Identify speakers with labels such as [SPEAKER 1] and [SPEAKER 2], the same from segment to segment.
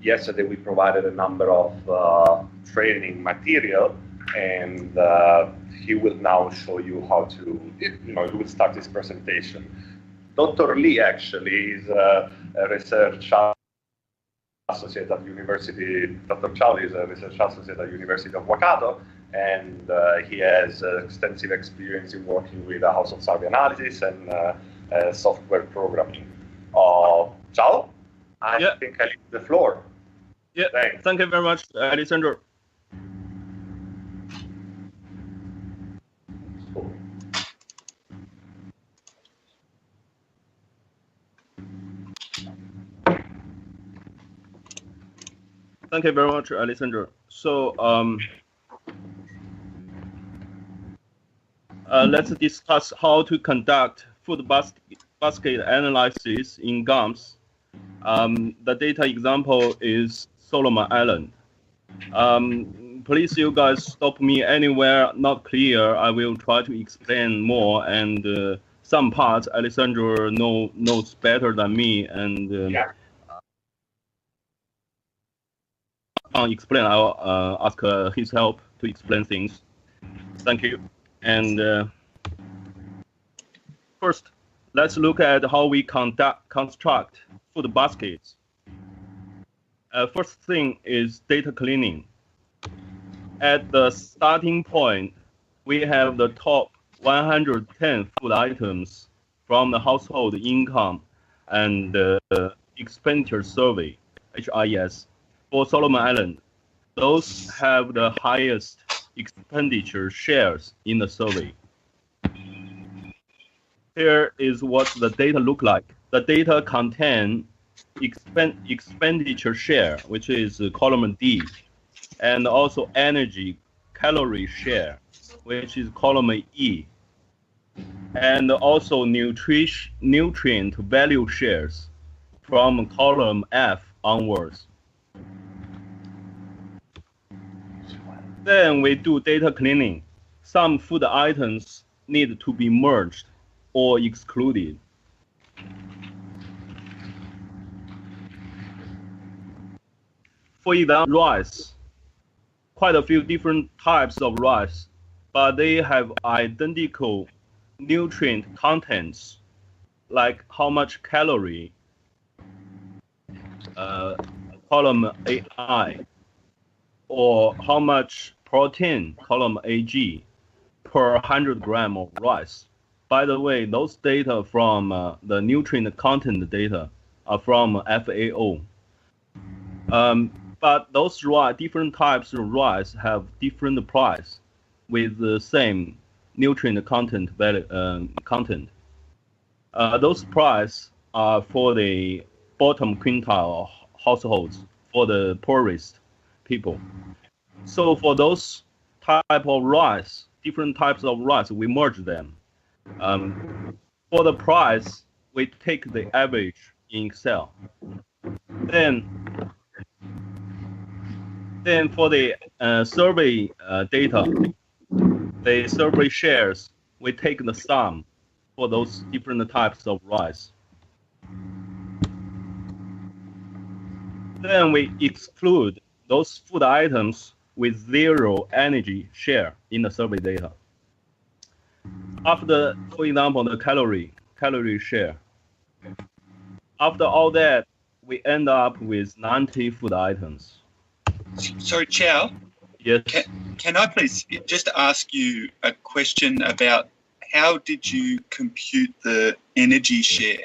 [SPEAKER 1] yesterday we provided a number of training material, and he will now show you how to, he will start his presentation. Dr. Lee actually is a research associate at University, Dr. Chao is a research associate at University of Waikato, and he has extensive experience in working with household survey analysis and software programming. Chao, I think I leave the floor.
[SPEAKER 2] Yeah, thank you very much, Alessandro. Thank you very much, Alessandro. So let's discuss how to conduct food basket analysis in GAMS. The data example is Solomon Island. Please, you guys, stop me anywhere not clear. I will try to explain more, and some parts Alessandro knows better than me, and can't explain. I'll ask his help to explain things. Thank you. And first, let's look at how we construct food baskets. First thing is data cleaning. At the starting point, we have the top 110 food items from the household income and expenditure survey, HIES, for Solomon Island. Those have the highest expenditure shares in the survey. Here is what the data look like. The data contain expenditure share, which is column D, and also energy calorie share, which is column E, and also nutrient value shares from column F onwards. Then we do data cleaning. Some food items need to be merged or excluded. For example, rice, quite a few different types of rice, but they have identical nutrient contents, like how much calorie, column AI, or how much protein, column AG, per 100 gram of rice. By the way, those data from the nutrient content data are from FAO. But those different types of rice have different price with the same nutrient content content. Those price are for the bottom quintile households, for the poorest people. So for those type of rice, different types of rice, we merge them. For the price, we take the average in Excel. Then for the survey data, the survey shares, we take the sum for those different types of rice. Then we exclude those food items with zero energy share in the survey data. After, for example, the calorie share. After all that, we end up with 90 food items.
[SPEAKER 3] Sorry, Chao.
[SPEAKER 2] Yes.
[SPEAKER 3] Can I please just ask you a question about how did you compute the energy share?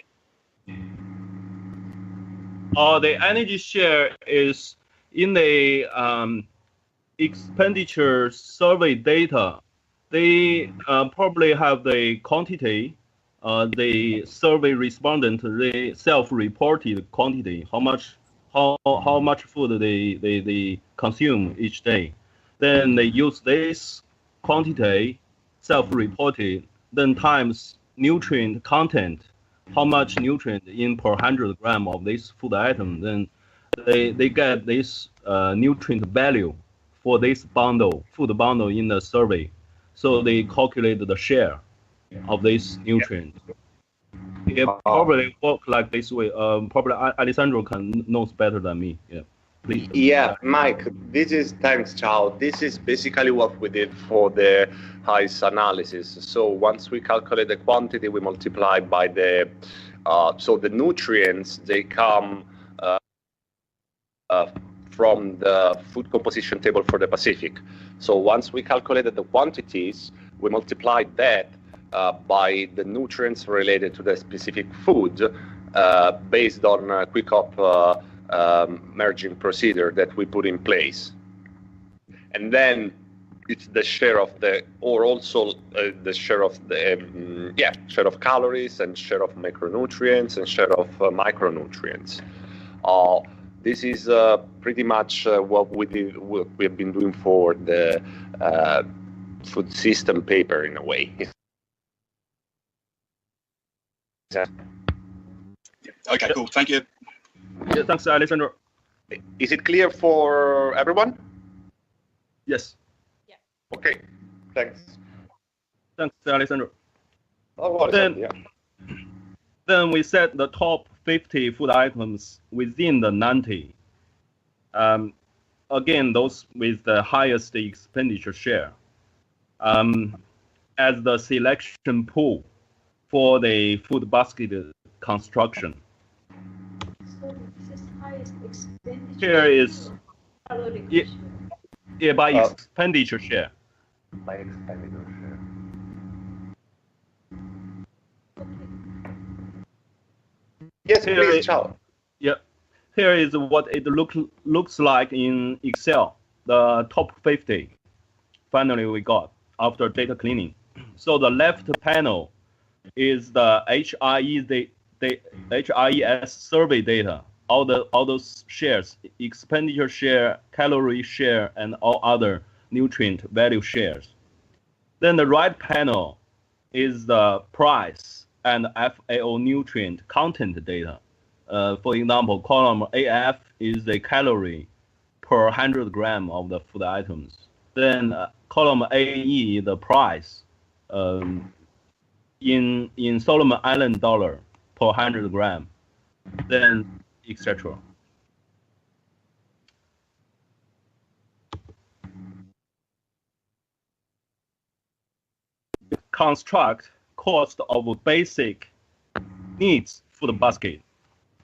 [SPEAKER 2] The energy share is in the expenditure survey data. They probably have the quantity, the survey respondent, they self-reported quantity, how much food they consume each day. Then they use this quantity, self-reported, then times nutrient content, how much nutrient in per 100 gram of this food item. Then they get this nutrient value for this food bundle in the survey. So they calculate the share of this nutrient. It probably work like this way. Probably Alessandro knows better than me. Yeah. Please.
[SPEAKER 1] Yeah, Mike, thanks, Chao. This is basically what we did for the HIES analysis. So once we calculate the quantity, we multiply by so the nutrients, they come from the food composition table for the Pacific. So once we calculated the quantities, we multiplied that by the nutrients related to the specific food based on a quick-up merging procedure that we put in place. And then it's the share of the, or also the share of the, share of calories and share of macronutrients and share of micronutrients. This is pretty much what we have been doing for the food system paper in a way.
[SPEAKER 3] Okay, cool. Thank you.
[SPEAKER 2] Yeah, thanks, Alessandro.
[SPEAKER 1] Is it clear for everyone?
[SPEAKER 2] Yes.
[SPEAKER 4] Yeah.
[SPEAKER 1] Okay, thanks.
[SPEAKER 2] Thanks, Alessandro.
[SPEAKER 1] Oh,
[SPEAKER 2] Then we set the top 50 food items within the 90. Again, those with the highest expenditure share as the selection pool for the food basket construction.
[SPEAKER 4] So this is highest expenditure.
[SPEAKER 2] Here is by expenditure share.
[SPEAKER 1] By expenditure share. Yes, please, Chao.
[SPEAKER 2] Yeah, here is what it looks like in Excel. The top 50. Finally, we got after data cleaning. So the left panel is the HIES survey data. All those shares, expenditure share, calorie share, and all other nutrient value shares. Then the right panel is the price and FAO nutrient content data. For example, column AF is the calorie per 100 gram of the food items. Then column AE, the price in Solomon Island dollar per 100 gram. Then etc. Construct cost of basic needs food basket.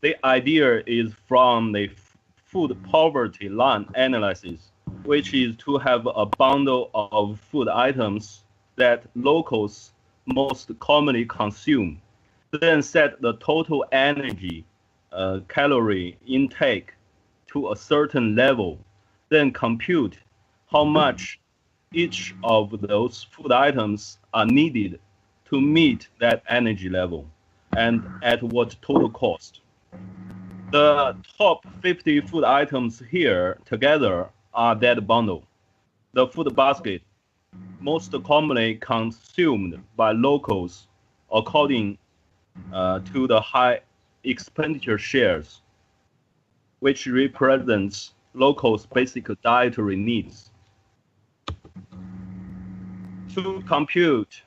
[SPEAKER 2] The idea is from the food poverty line analysis, which is to have a bundle of food items that locals most commonly consume, then set the total energy calorie intake to a certain level, then compute how much each of those food items are needed to meet that energy level and at what total cost. The top 50 food items here together are that bundle. The food basket most commonly consumed by locals according to the high expenditure shares, which represents locals' basic dietary needs. To compute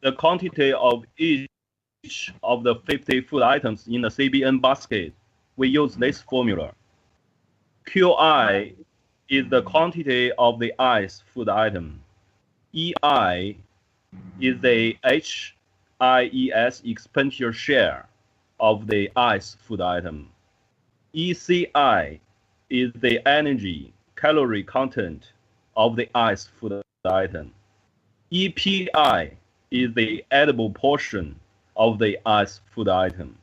[SPEAKER 2] the quantity of each of the 50 food items in the CBN basket, we use this formula. QI is the quantity of the ICE food item. EI is the HIES expenditure share of the ICE food item. ECI is the energy calorie content of the ICE food item. EPI is the edible portion of the ICE food item.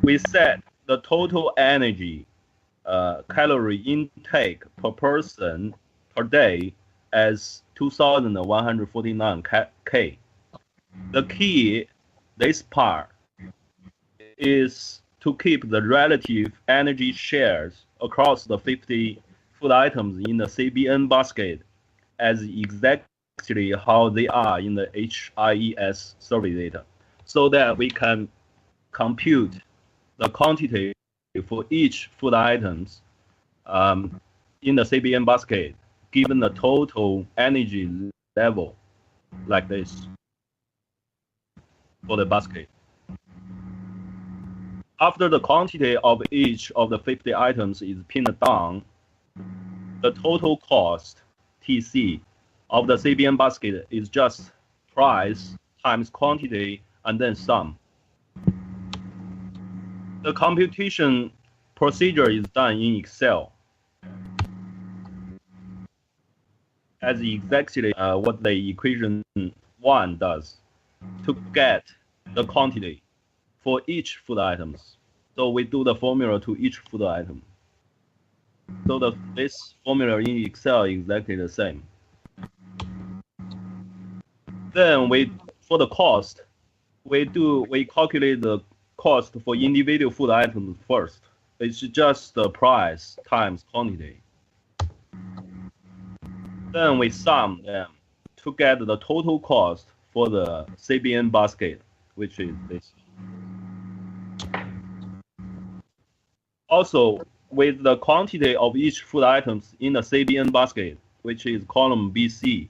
[SPEAKER 2] We set the total energy calorie intake per person per day as 2,149 K. The key, this part, is to keep the relative energy shares across the 50 food items in the CBN basket as exactly how they are in the HIES survey data, so that we can compute the quantity for each food items in the CBN basket, given the total energy level like this for the basket. After the quantity of each of the 50 items is pinned down, the total cost, TC, of the CBN basket is just price times quantity and then sum. The computation procedure is done in Excel as exactly what the equation 1 does to get the quantity for each food items. So we do the formula to each food item. So this formula in Excel is exactly the same. Then for the cost, we calculate the cost for individual food items first. It's just the price times quantity. Then we sum them to get the total cost for the CBN basket, which is this. Also, with the quantity of each food items in the CBN basket, which is column BC,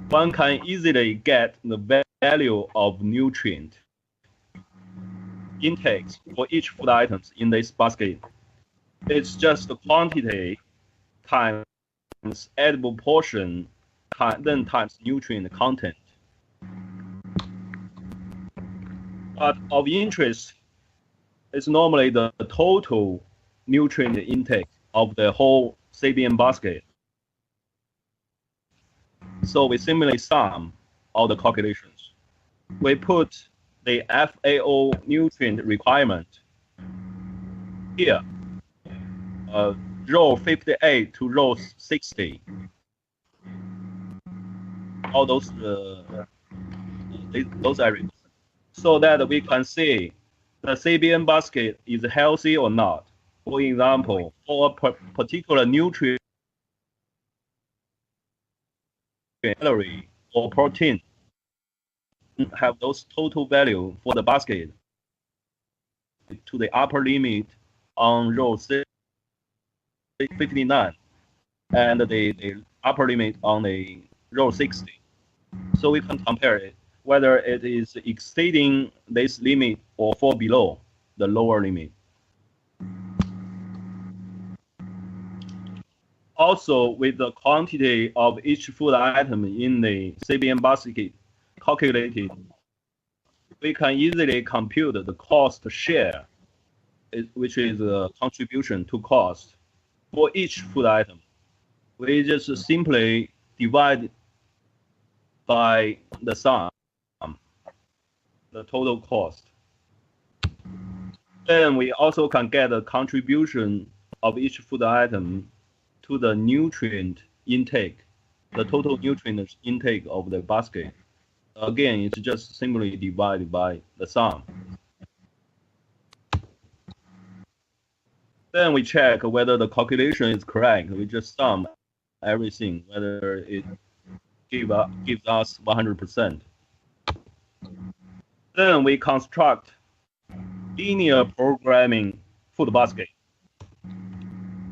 [SPEAKER 2] one can easily get the value of nutrient intakes for each food items in this basket. It's just the quantity times edible portion, then times nutrient content. But of interest is normally the total nutrient intake of the whole CBN basket. So we simply sum all the calculations. We put the FAO nutrient requirement here, row 58 to row 60. All those areas, so that we can see the CBN basket is healthy or not. For example, for a particular nutrient, calorie or protein, have those total value for the basket to the upper limit on row 59 and the upper limit on the row 60. So we can compare it, whether it is exceeding this limit or fall below the lower limit. Also, with the quantity of each food item in the CBN basket calculated, we can easily compute the cost share, which is a contribution to cost for each food item. We just simply divide by the sum, the total cost. Then we also can get a contribution of each food item to the nutrient intake, the total nutrient intake of the basket. Again, it's just simply divided by the sum. Then we check whether the calculation is correct. We just sum everything, whether it gives us 100%. Then we construct linear programming food basket.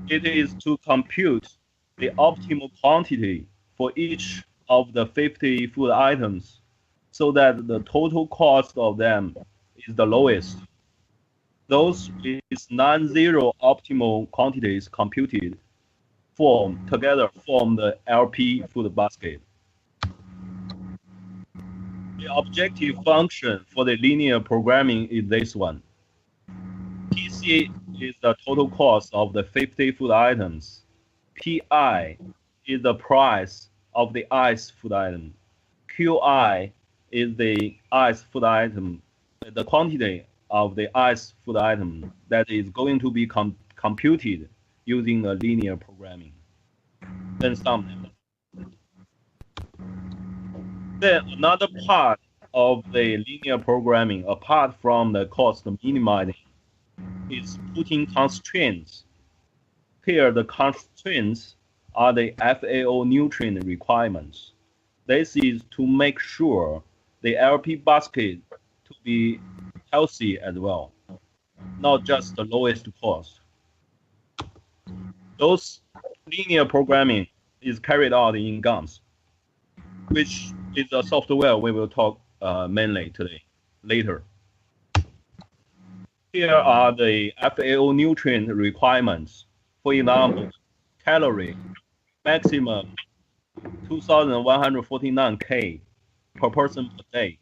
[SPEAKER 2] It is to compute the optimal quantity for each of the 50 food items so that the total cost of them is the lowest. Those with non-zero optimal quantities computed together form the LP food basket. The objective function for the linear programming is this one. TC is the total cost of the 50 food items. PI is the price of the ice food item. QI is the ice food item, the quantity of the ice food item that is going to be computed using a linear programming. Then sum them. Then another part of the linear programming, apart from the cost minimizing, is putting constraints. Here, the constraints are the FAO nutrient requirements. This is to make sure the LP basket to be healthy as well, not just the lowest cost. Those linear programming is carried out in GAMS, which is a software we will talk mainly today, later. Here are the FAO nutrient requirements. For example, calorie, maximum 2,149 K per person per day.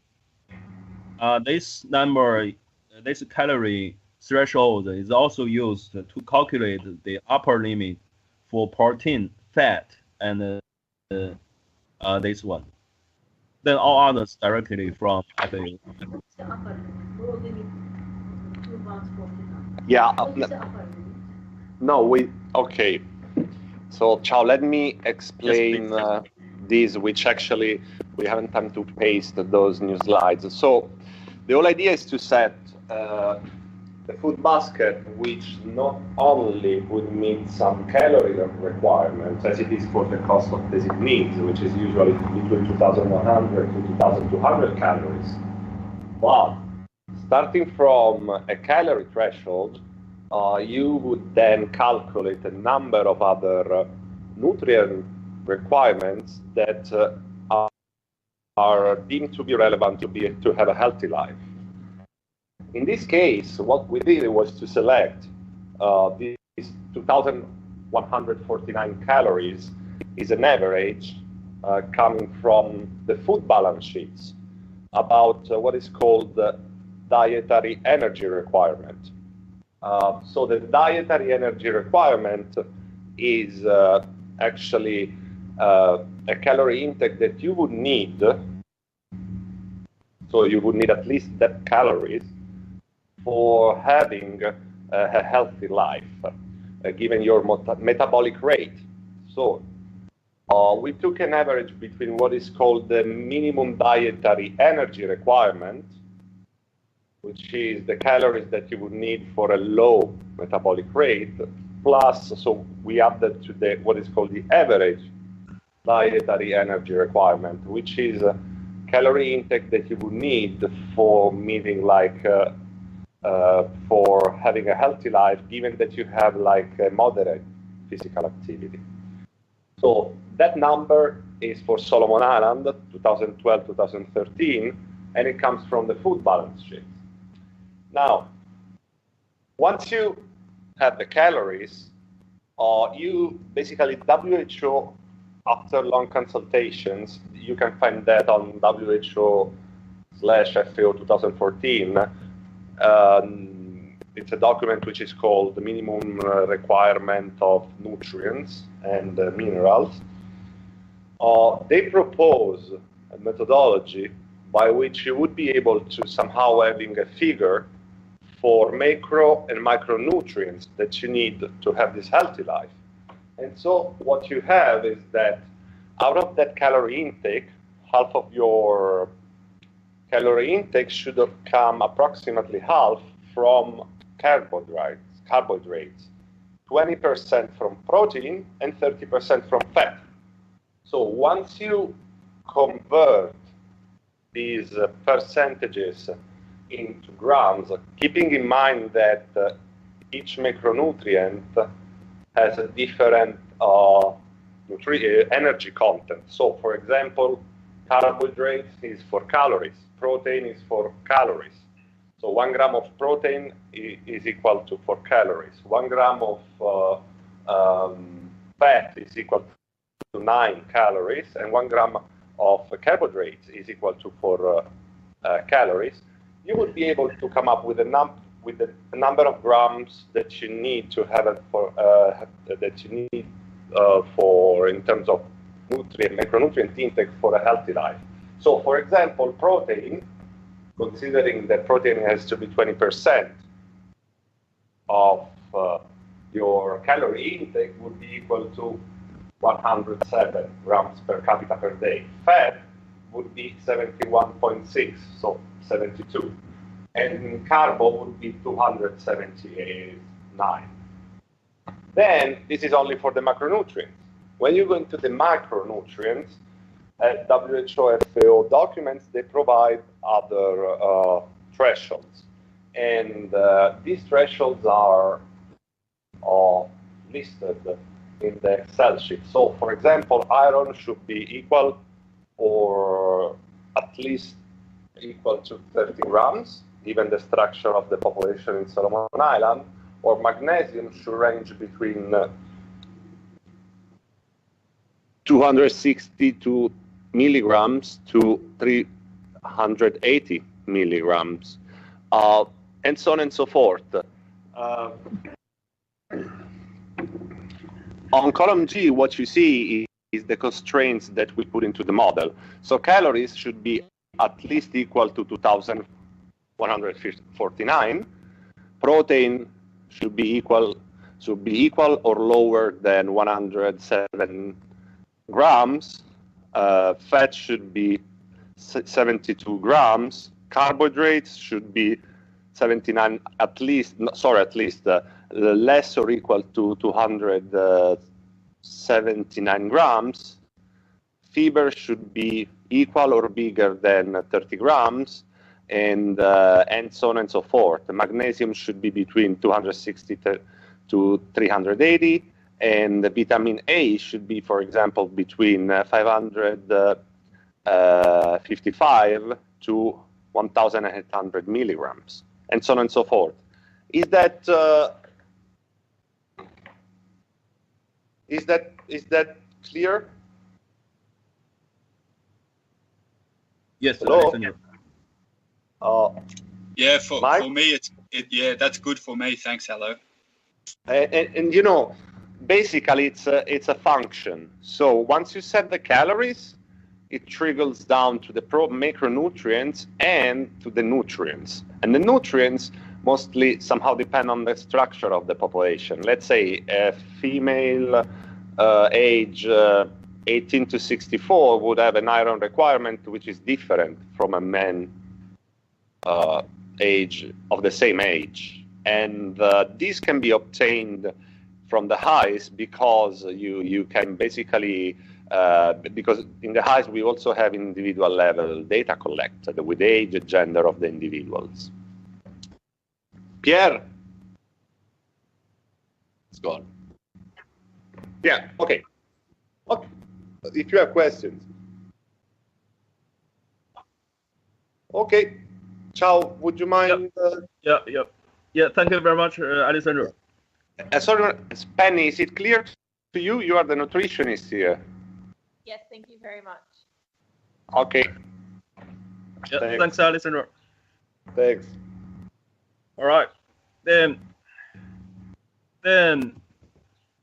[SPEAKER 2] This number, this calorie threshold is also used to calculate the upper limit for protein, fat, and this one. Then all others directly from FAO.
[SPEAKER 4] What's the upper limit? Lower limit, 2 pounds 49.
[SPEAKER 1] Yeah.
[SPEAKER 4] What is the upper limit?
[SPEAKER 1] No, okay. So, Chao, let me explain this, which actually we haven't time to paste those new slides. So, the whole idea is to set the food basket, which not only would meet some calorie requirements, as it is for the cost of basic needs, which is usually between 2,100 to 2,200 calories, but starting from a calorie threshold, you would then calculate a number of other nutrient requirements that are deemed to be relevant to have a healthy life. In this case, what we did was to select these 2,149 calories is an average coming from the food balance sheets about what is called the dietary energy requirement. So the dietary energy requirement is actually a calorie intake that you would need. So you would need at least that calories for having a healthy life, given your metabolic rate. So we took an average between what is called the minimum dietary energy requirement, which is the calories that you would need for a low metabolic rate, plus, so we added to the what is called the average dietary energy requirement, which is a calorie intake that you would need for meeting for having a healthy life, given that you have a moderate physical activity. So that number is for Solomon Island, 2012-2013, and it comes from the food balance sheet. Now, once you have the calories, you basically, WHO, after long consultations, you can find that on WHO/FAO 2014. It's a document which is called the minimum requirement of nutrients and minerals. They propose a methodology by which you would be able to somehow having a figure for macro and micronutrients that you need to have this healthy life. And so what you have is that out of that calorie intake, half of your calorie intake should have come approximately half from carbohydrates, 20% from protein and 30% from fat. So once you convert these percentages into grams, keeping in mind that each macronutrient has a different energy content. So for example, carbohydrates is for calories, protein is for calories. So 1 gram of protein is equal to 4 calories. 1 gram of fat is equal to 9 calories, and 1 gram of carbohydrates is equal to 4 calories. You would be able to come up with a number of grams that you need to have for in terms of macronutrient intake for a healthy life. So, for example, protein, considering that protein has to be 20% of your calorie intake, would be equal to 107 grams per capita per day. Fat would be 71.6, so 72. And carbo would be 279. Then, this is only for the macronutrients. When you go into the micronutrients, WHO/FAO documents, they provide other thresholds. And these thresholds are listed in the Excel sheet. So, for example, iron should be equal or at least equal to 30 grams. given the structure of the population in Solomon Island, or magnesium should range between 262 milligrams to 380 milligrams, and so on and so forth. On column G, what you see is the constraints that we put into the model. So calories should be at least equal to 2,149. Protein should be equal or lower than 107 grams. Fat should be 72 grams. Carbohydrates should be 79 at least less or equal to 279 grams. Fiber should be equal or bigger than 30 grams, and so on and so forth. The magnesium should be between 260 to 380, and the vitamin A should be, for example, between 555 to 1,800 milligrams, and so on and so forth. Is that clear?
[SPEAKER 2] Yes,
[SPEAKER 1] Hello?
[SPEAKER 2] Alexander.
[SPEAKER 3] Yeah, for me, yeah, that's good for me. Thanks, hello.
[SPEAKER 1] And you know, basically it's a function. So once you set the calories, it trickles down to the macronutrients and to the nutrients. And the nutrients mostly somehow depend on the structure of the population. Let's say a female age 18 to 64 would have an iron requirement which is different from a man age of the same age. And this can be obtained from the HIES because you can basically, because in the HIES we also have individual level data collected with age and gender of the individuals. Pierre? It's gone. Yeah, okay. Okay. If you have questions. Okay. Chao, would you mind?
[SPEAKER 2] Yeah, thank you very much, Alessandro.
[SPEAKER 1] Sorry, Penny, is it clear to you? You are the nutritionist here.
[SPEAKER 5] Yes, thank you very much.
[SPEAKER 1] Okay.
[SPEAKER 2] Yeah, thanks, Alessandro.
[SPEAKER 1] Thanks.
[SPEAKER 2] All right. Then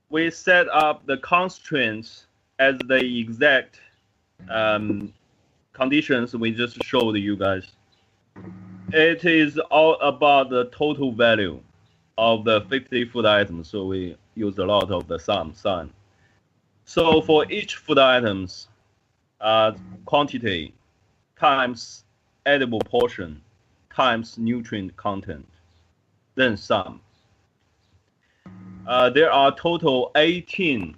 [SPEAKER 2] we set up the constraints as the exact conditions we just showed you guys. It is all about the total value of the 50 food items, so we use a lot of the sign. So for each food items, quantity times edible portion times nutrient content, then sum. There are total 18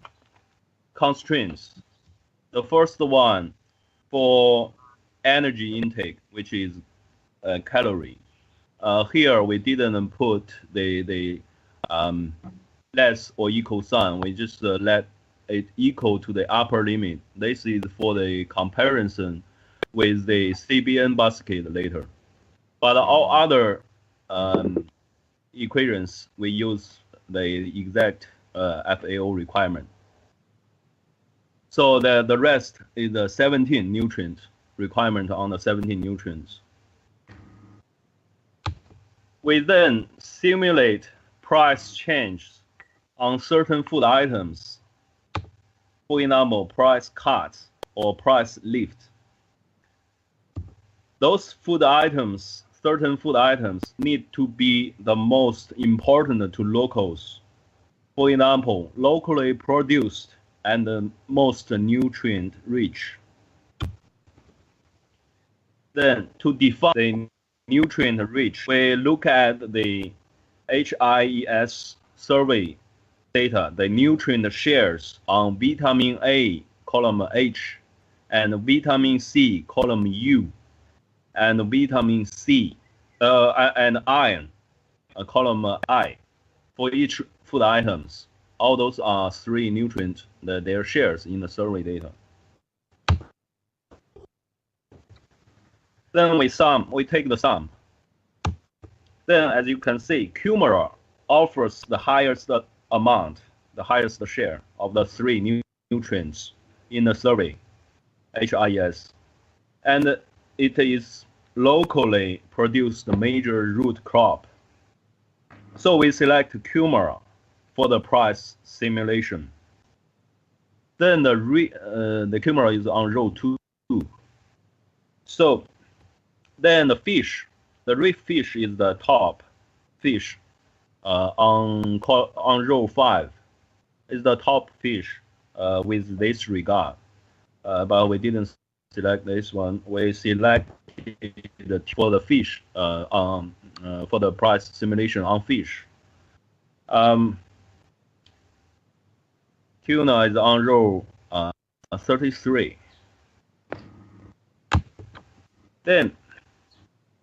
[SPEAKER 2] constraints. The first one for energy intake, which is calorie. Here we didn't put the less or equal sign. We just let it equal to the upper limit. This is for the comparison with the CBN basket later. But all other equations, we use the exact FAO requirement. So the rest is the 17 nutrients requirement on the 17 nutrients. We then simulate price change on certain food items. For example, price cuts or price lift. Those food items, certain food items, need to be the most important to locals. For example, locally produced and the most nutrient rich. Then to define the nutrient rich, we look at the HIES survey data, the nutrient shares on vitamin A, column H, and vitamin C, column U, and vitamin C, and iron, column I, for each food items. All those are 3 nutrients, their shares in the survey data. Then we take the sum. Then, as you can see, Kumara offers the highest amount, the highest share of the three nutrients in the survey, HIES, and it is locally produced major root crop. So we select Kumara for the price simulation. Then the Kumara is on row 2. So then the fish, the reef fish is the top fish on row 5. Is the top fish with this regard. But we didn't select this one. We selected for the fish for the price simulation on fish. Tuna is on row 33. Then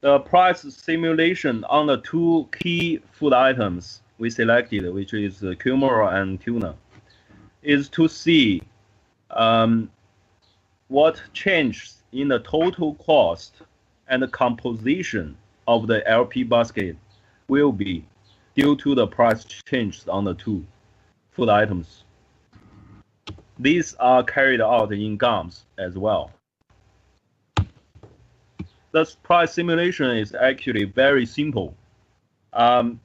[SPEAKER 2] the price simulation on the two key food items we selected, which is Kumara and tuna, is to see what changes in the total cost and the composition of the LP basket will be due to the price changes on the two food items. These are carried out in GAMS as well. The price simulation is actually very simple.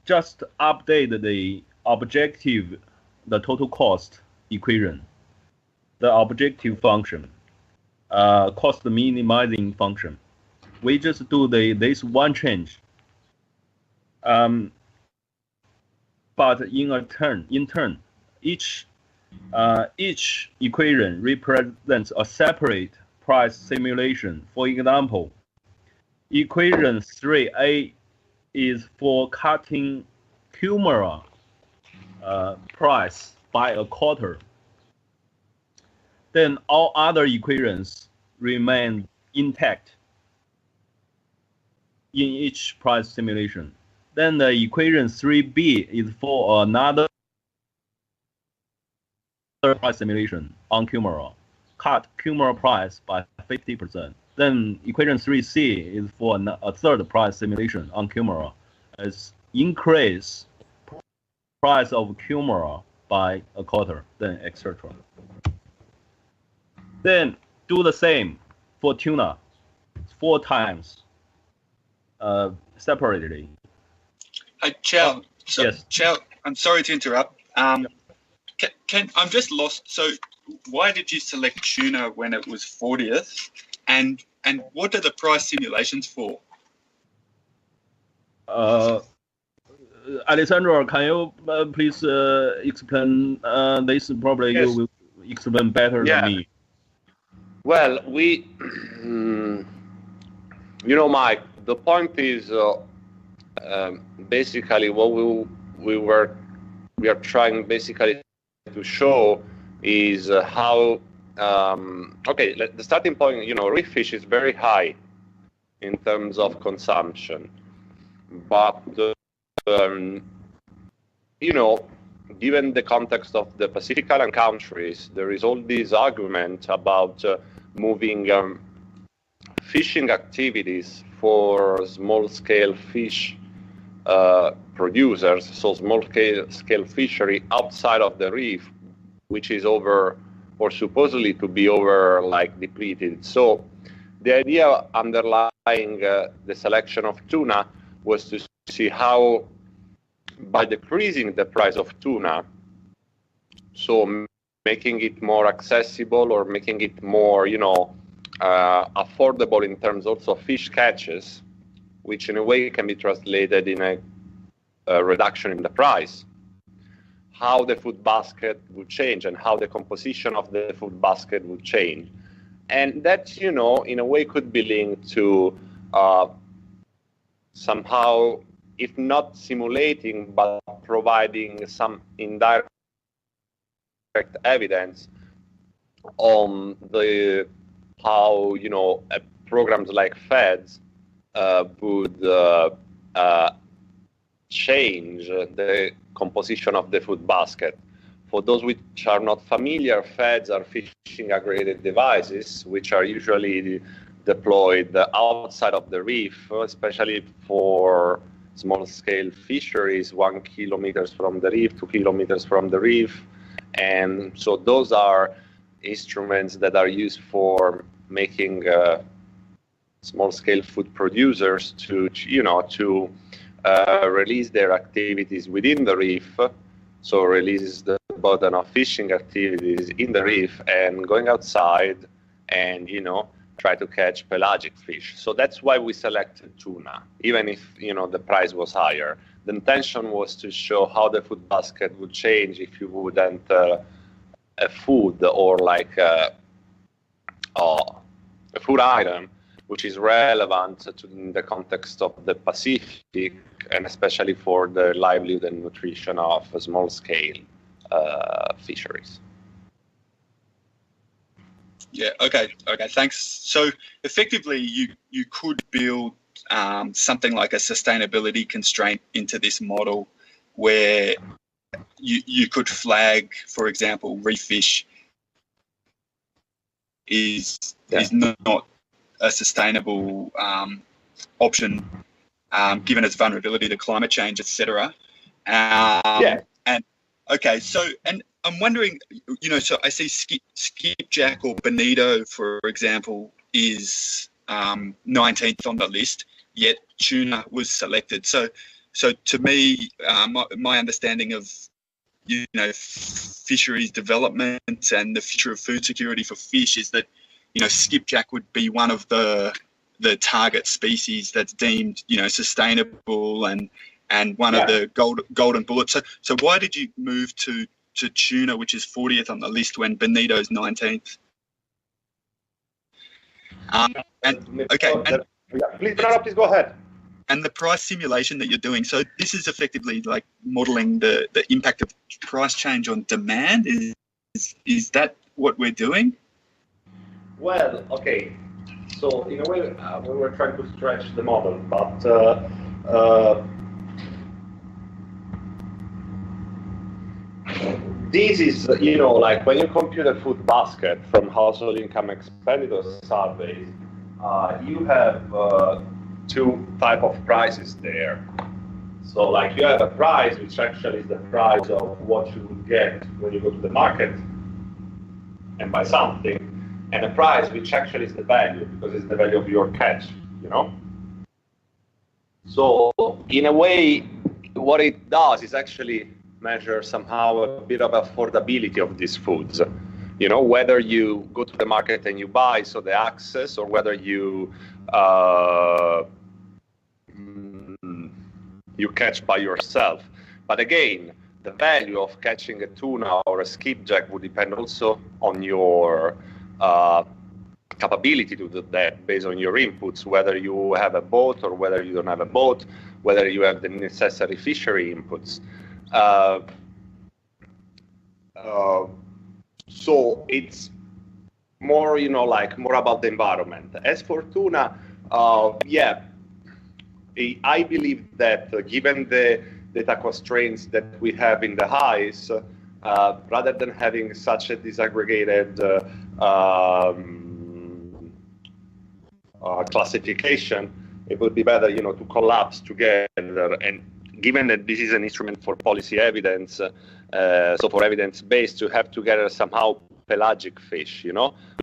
[SPEAKER 2] Just update the objective, the total cost equation, the objective function, cost minimizing function. We just do this one change. But in turn, each equation represents a separate price simulation. For example, equation 3A is for cutting Kumara price by a quarter. Then all other equations remain intact in each price simulation. Then the equation 3B is for another price simulation on Kumara. Cut Kumara price by 50%. Then equation 3C is for a third price simulation on Kumara. As increase price of Kumara by a quarter, then etc. Then do the same for tuna 4 times separately.
[SPEAKER 3] Chao,
[SPEAKER 2] yes.
[SPEAKER 3] Chao, I'm sorry to interrupt. I'm just lost. So why did you select tuna when it was 40th? And what are the price simulations for?
[SPEAKER 2] Alessandro, can you please explain this? Probably
[SPEAKER 1] yes.
[SPEAKER 2] You will explain better than me.
[SPEAKER 1] Well, Mike, the point is basically what we are trying basically to show is how the starting point, reef fish is very high in terms of consumption, but given the context of the Pacific Island countries, there is all this argument about moving fishing activities for small-scale fish producers, so small-scale fishery outside of the reef, which is over, or supposedly to be over, depleted. So the idea underlying the selection of tuna was to see how, by decreasing the price of tuna, so making it more accessible or making it more, affordable in terms also of fish catches, which in a way can be translated in a reduction in the price, how the food basket would change and how the composition of the food basket would change. And that, in a way could be linked to somehow, if not simulating, but providing some indirect evidence on how programs like FEDS would change the composition of the food basket. For those which are not familiar, FEDS are fishing aggregated devices, which are usually deployed outside of the reef, especially for small-scale fisheries, 1 kilometers from the reef, 2 kilometers from the reef. And so those are instruments that are used for making small-scale food producers to release their activities within the reef, so release the burden of fishing activities in the reef and going outside and try to catch pelagic fish. So that's why we selected tuna, even if the price was higher. The intention was to show how the food basket would change if you would enter a food or like a food item which is relevant in the context of the Pacific, and especially for the livelihood and nutrition of small-scale fisheries.
[SPEAKER 3] Yeah. Okay. Thanks. So effectively, you could build something like a sustainability constraint into this model, where you could flag, for example, reef fish is not a sustainable option, given its vulnerability to climate change, etc. And okay, so and I'm wondering, so I see skipjack or bonito, for example, is 19th on the list, yet tuna was selected. So to me, my understanding of fisheries development and the future of food security for fish is that skipjack would be one of the target species that's deemed sustainable and one of the golden bullets. So why did you move to tuna, which is 40th on the list, when bonito is 19th?
[SPEAKER 1] Please go ahead.
[SPEAKER 3] And the price simulation that you're doing, so this is effectively like modeling the impact of price change on demand. Is that what we're doing?
[SPEAKER 1] Well, okay. So in a way, we were trying to stretch the model, but this is, like when you compute a food basket from household income expenditure surveys, you have two type of prices there. So like you have a price which actually is the price of what you would get when you go to the market and buy something, and a price which actually is the value, because it's the value of your catch, So in a way, what it does is actually measure somehow a bit of affordability of these foods. Whether you go to the market and you buy, so the access, or whether you catch by yourself. But again, the value of catching a tuna or a skipjack would depend also on your capability to do that based on your inputs, whether you have a boat or whether you don't have a boat, whether you have the necessary fishery inputs. So it's more, more about the environment. As for tuna, I believe that given the data constraints that we have in the highs, rather than having such a disaggregated classification, it would be better, to collapse together. And given that this is an instrument for policy evidence, so for evidence-based, to have together somehow pelagic fish,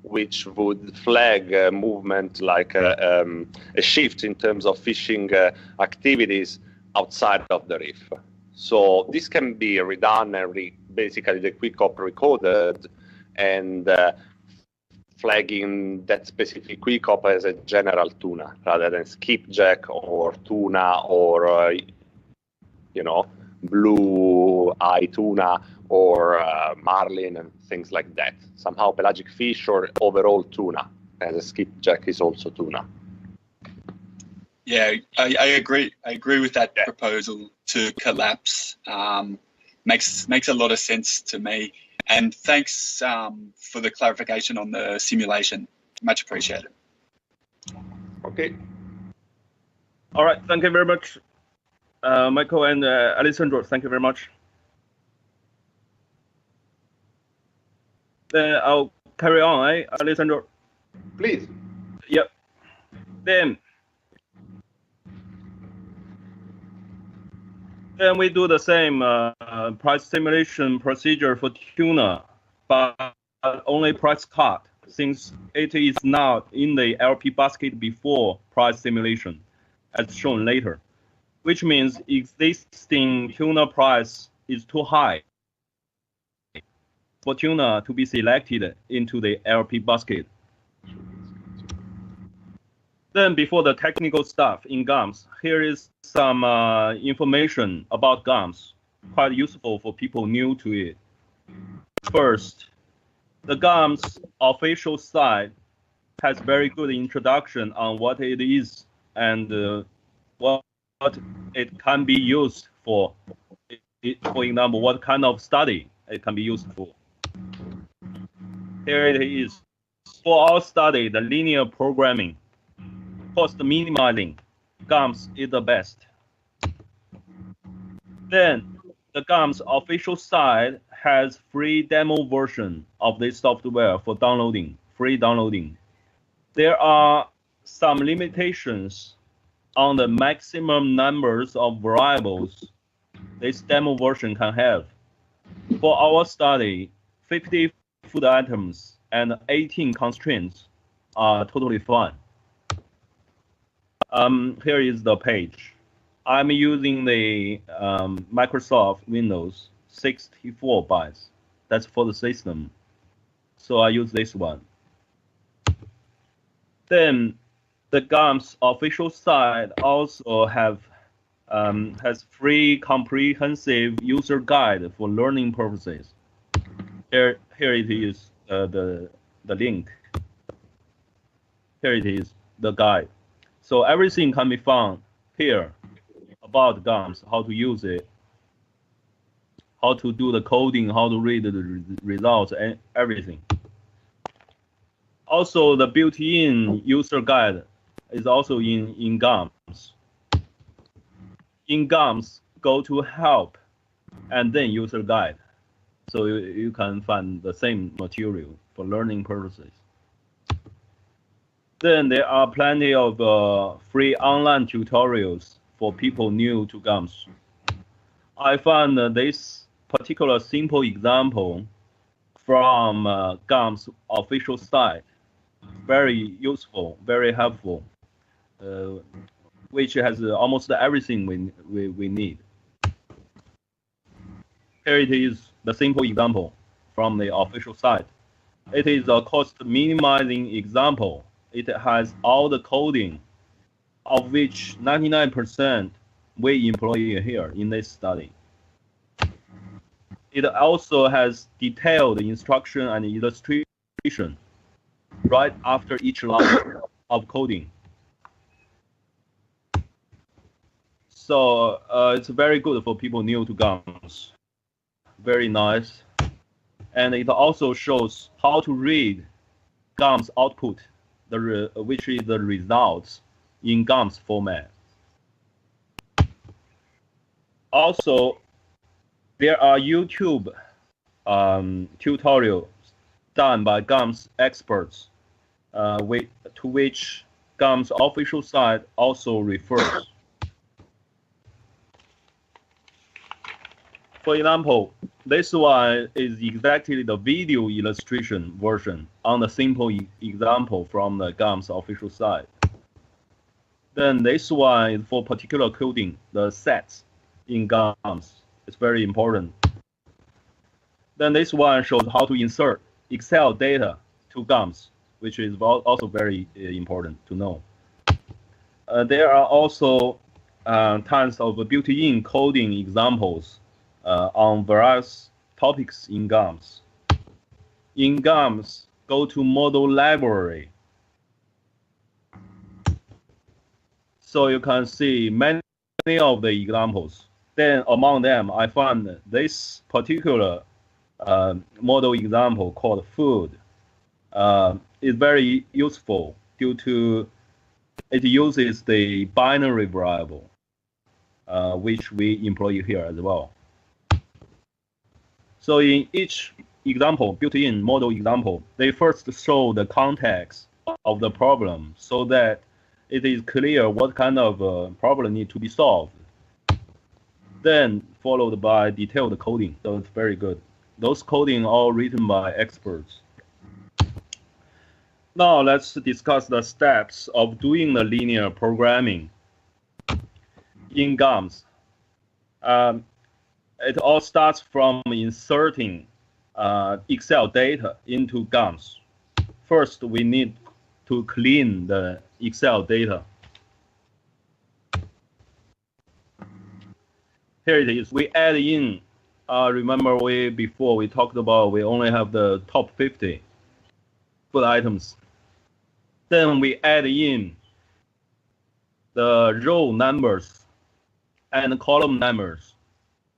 [SPEAKER 1] which would flag a movement like a shift in terms of fishing activities outside of the reef. So this can be redone and basically the quick op recorded and flagging that specific quick op as a general tuna rather than skipjack or tuna or blue eye tuna or marlin and things like that. Somehow pelagic fish or overall tuna, as a skipjack is also tuna.
[SPEAKER 3] Yeah, I agree. I agree with that proposal to collapse. Makes a lot of sense to me. And thanks for the clarification on the simulation. Much appreciated.
[SPEAKER 1] Okay.
[SPEAKER 2] All right. Thank you very much, Michael and Alessandro. Thank you very much. Then I'll carry on, Alessandro?
[SPEAKER 1] Please.
[SPEAKER 2] Yep. Then Then we do the same price simulation procedure for tuna, but only price cut, since it is not in the LP basket before price simulation, as shown later, which means existing tuna price is too high for tuna to be selected into the LP basket. Then before the technical stuff in GAMS, here is some information about GAMS, quite useful for people new to it. First, the GAMS official site has very good introduction on what it is and what it can be used for. For example, what kind of study it can be used for. Here it is. For our study, the linear programming, cost minimizing, GAMS is the best. Then the GAMS official site has free demo version of this software for downloading, free downloading. There are some limitations on the maximum numbers of variables this demo version can have. For our study, 50 food items and 18 constraints are totally fine. Here is the page. I'm using the Microsoft Windows 64 bytes. That's for the system. So I use this one. Then the GAMS official site also has free comprehensive user guide for learning purposes. Here it is, the link. Here it is, the guide. So everything can be found here about GAMS, how to use it, how to do the coding, how to read the results, and everything. Also, the built-in user guide is also in GAMS. In GAMS, go to help and then user guide. So you can find the same material for learning purposes. Then there are plenty of free online tutorials for people new to GAMS. I found this particular simple example from GAMS official site very useful, very helpful, which has almost everything we need. Here it is, the simple example from the official site. It is a cost minimizing example. It has all the coding, of which 99% we employ here in this study. It also has detailed instruction and illustration right after each line of coding. So it's very good for people new to GAMS. Very nice. And it also shows how to read GAMS output, which is the results in GAMS format. Also, there are YouTube tutorials done by GAMS experts, to which GAMS official site also refers. For example, this one is exactly the video illustration version on the simple example from the GAMS official site. Then this one is for particular coding, the sets in GAMS. It's very important. Then this one shows how to insert Excel data to GAMS, which is also very important to know. There are also tons of built-in coding examples on various topics in GAMS. In GAMS, go to model library. So you can see many of the examples. Then among them, I found this particular model example called food is very useful due to it uses the binary variable, which we employ here as well. So in each example, built-in model example, they first show the context of the problem so that it is clear what kind of problem needs to be solved. then followed by detailed coding. So it's very good. Those coding all written by experts. Now let's discuss the steps of doing the linear programming in GAMS. It all starts from inserting Excel data into GAMS. First, we need to clean the Excel data. Here it is. We add in, remember before we talked about we only have the top 50 food items. Then we add in the row numbers and column numbers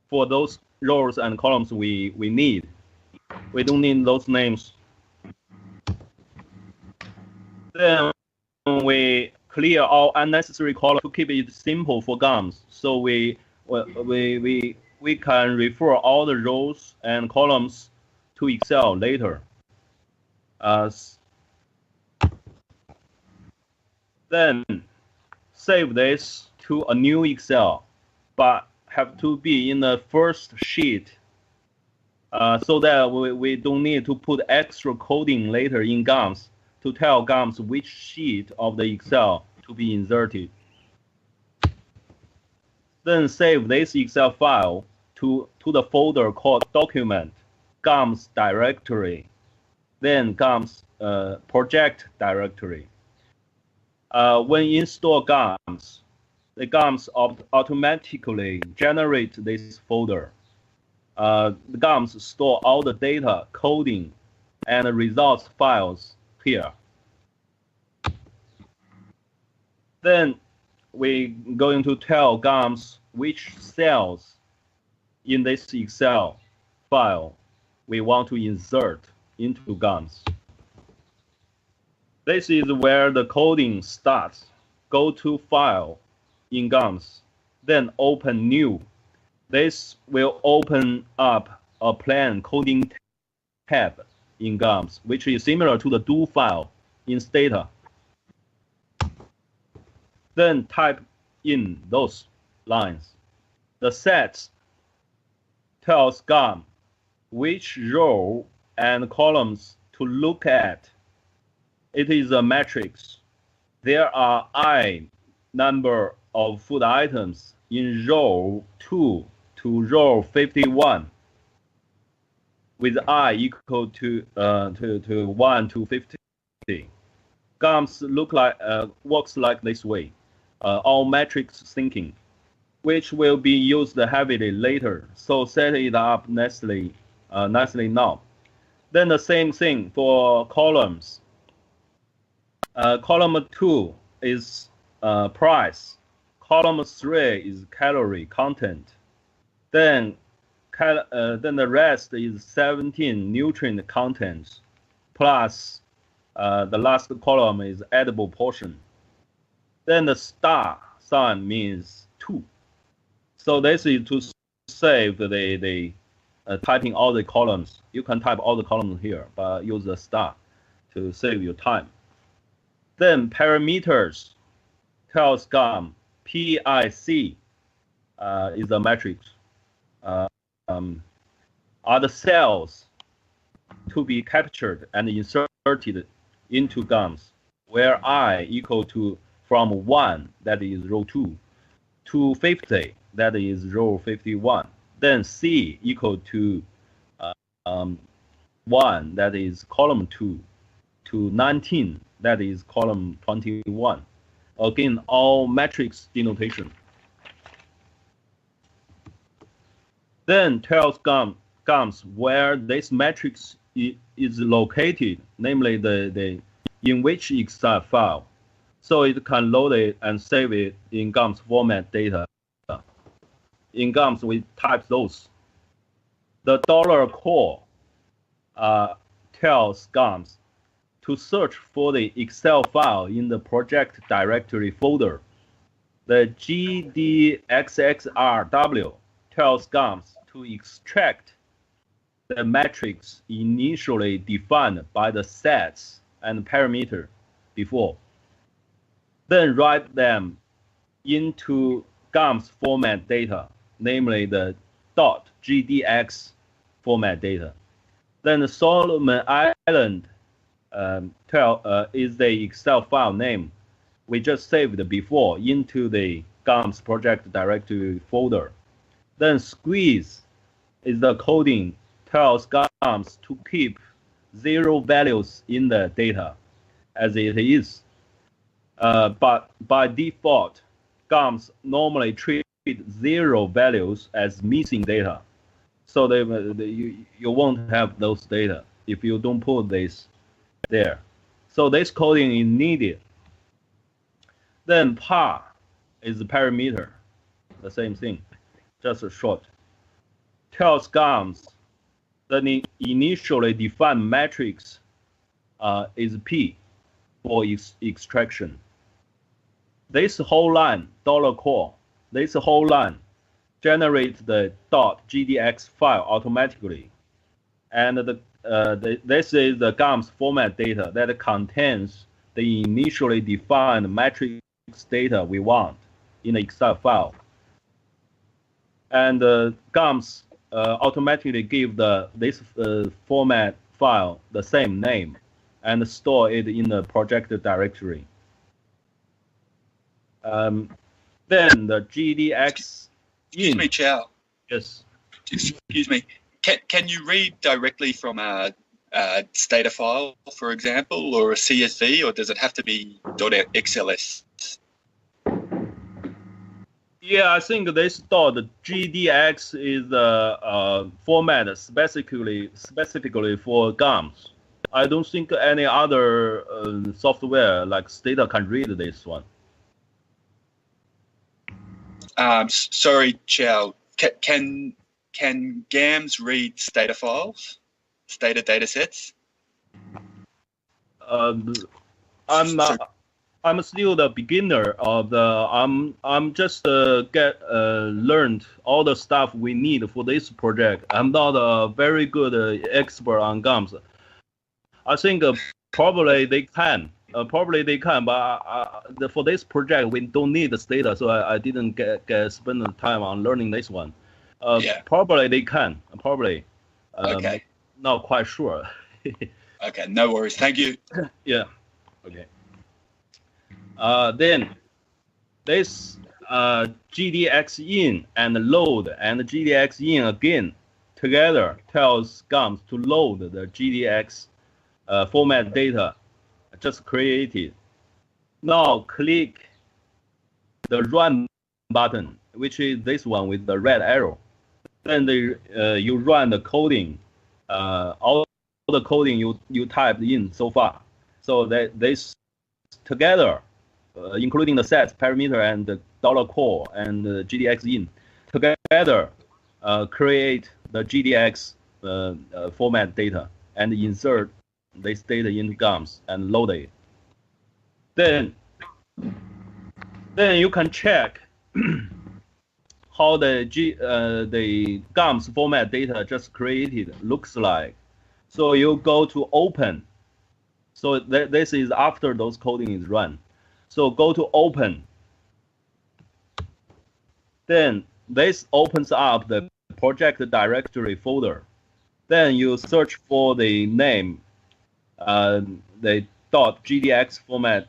[SPEAKER 2] for those rows and columns we need. We don't need those names. Then we clear all unnecessary columns to keep it simple for GAMS. So we can refer all the rows and columns to Excel later. Then save this to a new Excel, but have to be in the first sheet so that we don't need to put extra coding later in GAMS to tell GAMS which sheet of the Excel to be inserted. Then save this Excel file to the folder called Document, GAMS Directory, then GAMS Project Directory. When install GAMS, the GAMS automatically generate this folder. The GAMS store all the data, coding, and results files here. Then we're going to tell GAMS which cells in this Excel file we want to insert into GAMS. This is where the coding starts. Go to File in GAMS, then open New. This will open up a plain coding tab in GAMS, which is similar to the Do file in Stata. Then type in those lines. The sets tells GAMS which row and columns to look at. It is a matrix. There are I number of food items in row 2 to row 51, with I equal to 1 to 50. GAMS works like this way, all matrix thinking, which will be used heavily later. So set it up nicely now. Then the same thing for columns. Column 2 is price. Column 3 is calorie content. Then the rest is 17 nutrient contents, plus the last column is edible portion. Then the star sign means 2. So this is to save the typing all the columns. You can type all the columns here, but use the star to save your time. Then parameters tells GAMS PIC is a matrix. Are the cells to be captured and inserted into GAMS, where I equal to from 1, that is row 2, to 50, that is row 51. Then C equal to 1, that is column 2, to 19, that is column 21. Again, all matrix denotation. Then tells GAMS where this matrix is located, namely in which Excel file, so it can load it and save it in GAMS format data. In GAMS, we type those. The $core tells GAMS to search for the Excel file in the project directory folder. The GDXXRW tells GAMS to extract the matrix initially defined by the sets and parameter before, then write them into GAMS format data. namely the .gdx format data. Then the Solomon Island is the Excel file name we just saved before into the GAMS project directory folder. Then squeeze is the coding tells GAMS to keep 0 values in the data as it is. But by default, GAMS normally treat 0 values as missing data. So you won't have those data if you don't put this there. So this coding is needed. Then par is the parameter, the same thing, just a short. Tells GAMS the initially defined matrix is P for extraction. This whole line, $core, this whole line generates the .gdx file automatically. And this is the GAMS format data that contains the initially defined matrix data we want in the Excel file. And GAMS automatically give this format file the same name and store it in the project directory. Then the GDX
[SPEAKER 3] Excuse me, Chao.
[SPEAKER 2] Yes.
[SPEAKER 3] Excuse me. Can you read directly from a data file, for example, or a CSV, or does it have to be .xls?
[SPEAKER 2] Yeah, I think this .gdx is the format specifically for GAMS. I don't think any other software like Stata can read this one.
[SPEAKER 3] Sorry, Chao. Can GAMS read Stata files, Stata data sets?
[SPEAKER 2] I'm still the beginner of the. I'm just learned all the stuff we need for this project. I'm not a very good expert on GAMS. I think probably they can. But for this project we don't need the data, so I didn't spend the time on learning this one.
[SPEAKER 3] Yeah.
[SPEAKER 2] Probably they can. Probably.
[SPEAKER 3] Okay.
[SPEAKER 2] Not quite sure.
[SPEAKER 3] Okay, no worries. Thank you.
[SPEAKER 2] Yeah. Okay. Then this GDX in and load and GDX in again together tells GAMS to load the GDX format data just created. Now click the run button, which is this one with the red arrow. Then you run the coding, all the coding you typed in so far. So that this together, including the sets, parameter, and the $core and the GDX in, together create the GDX format data and insert this data into GAMS and load it. Then you can check how the GAMS format data just created looks like. So you go to open. So this is after those coding is run. So go to open. Then this opens up the project directory folder. Then you search for the name, the .gdx format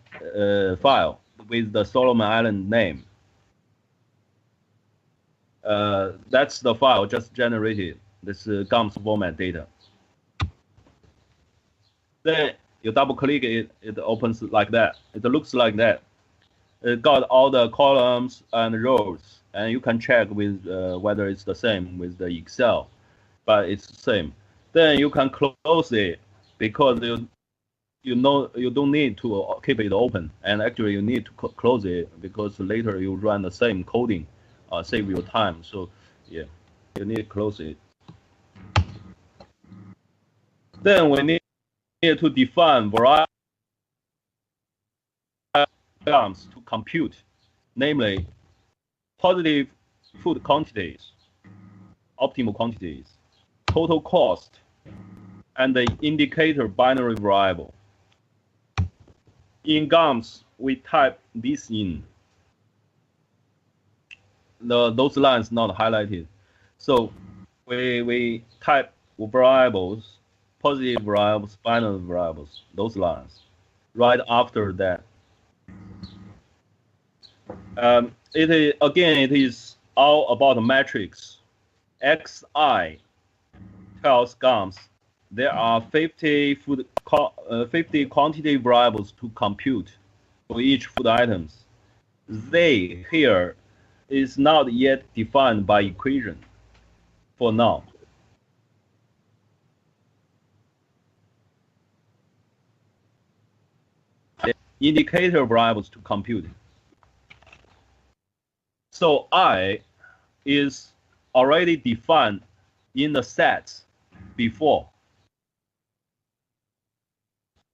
[SPEAKER 2] file with the Solomon Island name. That's the file just generated, this GAMS format data. Then you double click it, it opens like that. It looks like that. It got all the columns and rows, and you can check with whether it's the same with the Excel, but it's the same. Then you can close it because you don't need to keep it open, and actually you need to close it because later you run the same coding, save your time. So yeah, you need to close it. Then we need to define variety GAMS to compute, namely positive food quantities, optimal quantities, total cost, and the indicator binary variable. In GAMS, we type this in. those lines not highlighted. So we type variables, positive variables, binary variables, those lines. Right after that, it is all about matrix. Xi tells GAMS there are 50 quantity variables to compute for each food items. Z here is not yet defined by equation for now. Indicator variables to compute. So I is already defined in the sets before.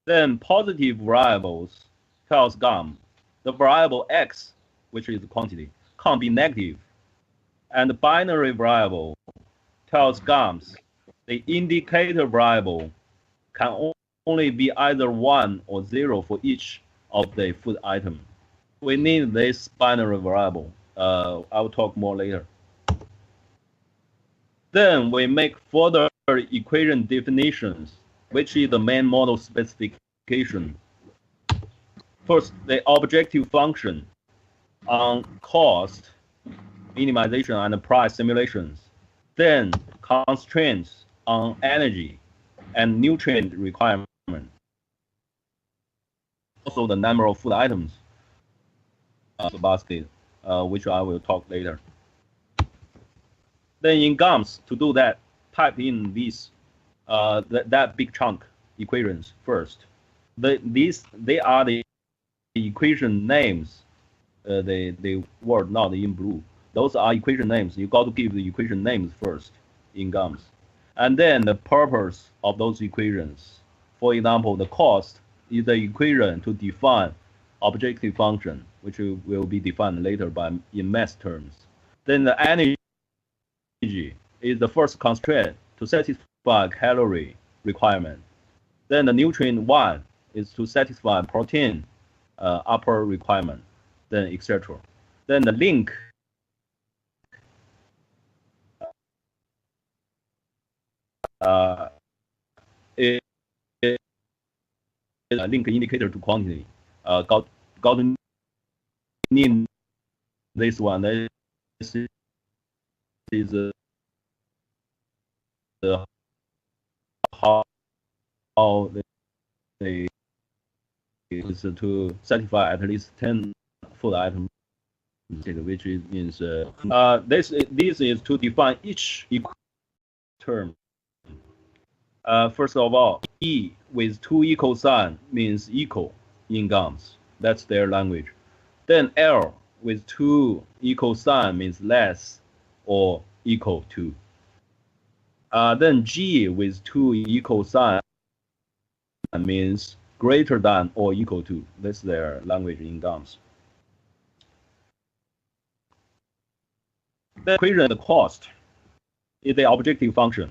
[SPEAKER 2] Then positive variables tells GAM the variable x, which is the quantity, can't be negative. And the binary variable tells GAMS the indicator variable can only be either 1 or 0 for each of the food item. We need this binary variable. I will talk more later. Then we make further equation definitions, which is the main model specification. First, the objective function on cost, minimization, and price simulations. Then constraints on energy and nutrient requirement. Also the number of food items the basket, which I will talk later. Then in GAMS, to do that, type in these that big chunk equations first. They are the equation names. The word not in blue. Those are equation names. You got to give the equation names first in GAMS. And then the purpose of those equations. For example, the cost is the equation to define objective function, which will be defined later in math terms. Then the energy is the first constraint to satisfy calorie requirement. Then the nutrient 1 is to satisfy protein upper requirement, then etc. Then the link is a link indicator to quantity. Got to need this one. This is how they is to satisfy at least 10 food items, which means this is to define each term. First of all, E with 2 equal sign means equal in GAMS. That's their language. Then L with 2 equal sign means less or equal to. Then G with 2 equal sign means greater than or equal to. That's their language in GAMS. The equation, the cost, is the objective function.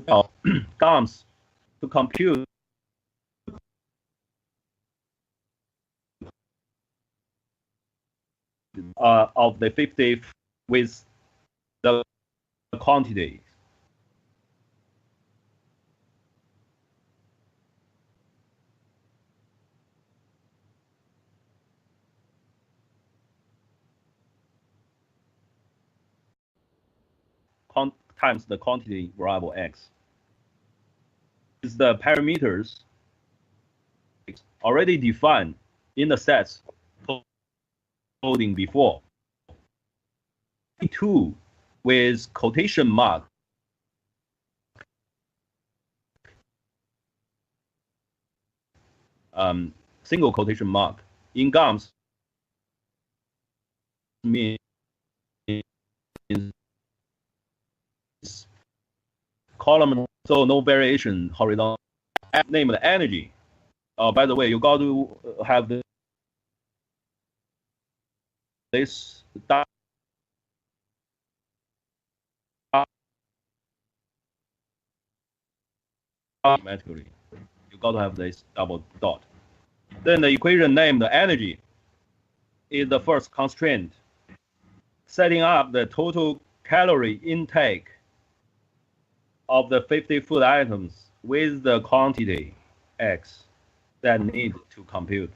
[SPEAKER 2] Now, GAMS to compute of the 50 with the quantity. Times the quantity variable x. Is the parameters already defined in the sets coding before. 2 with quotation mark single quotation mark in GAMS means column, so no variation horizontal. Name the energy. By the way, you got to have this dot automatically. You got to have this double dot. Then the equation name the energy is the first constraint. Setting up the total calorie intake of the 50 food items with the quantity X that need to compute.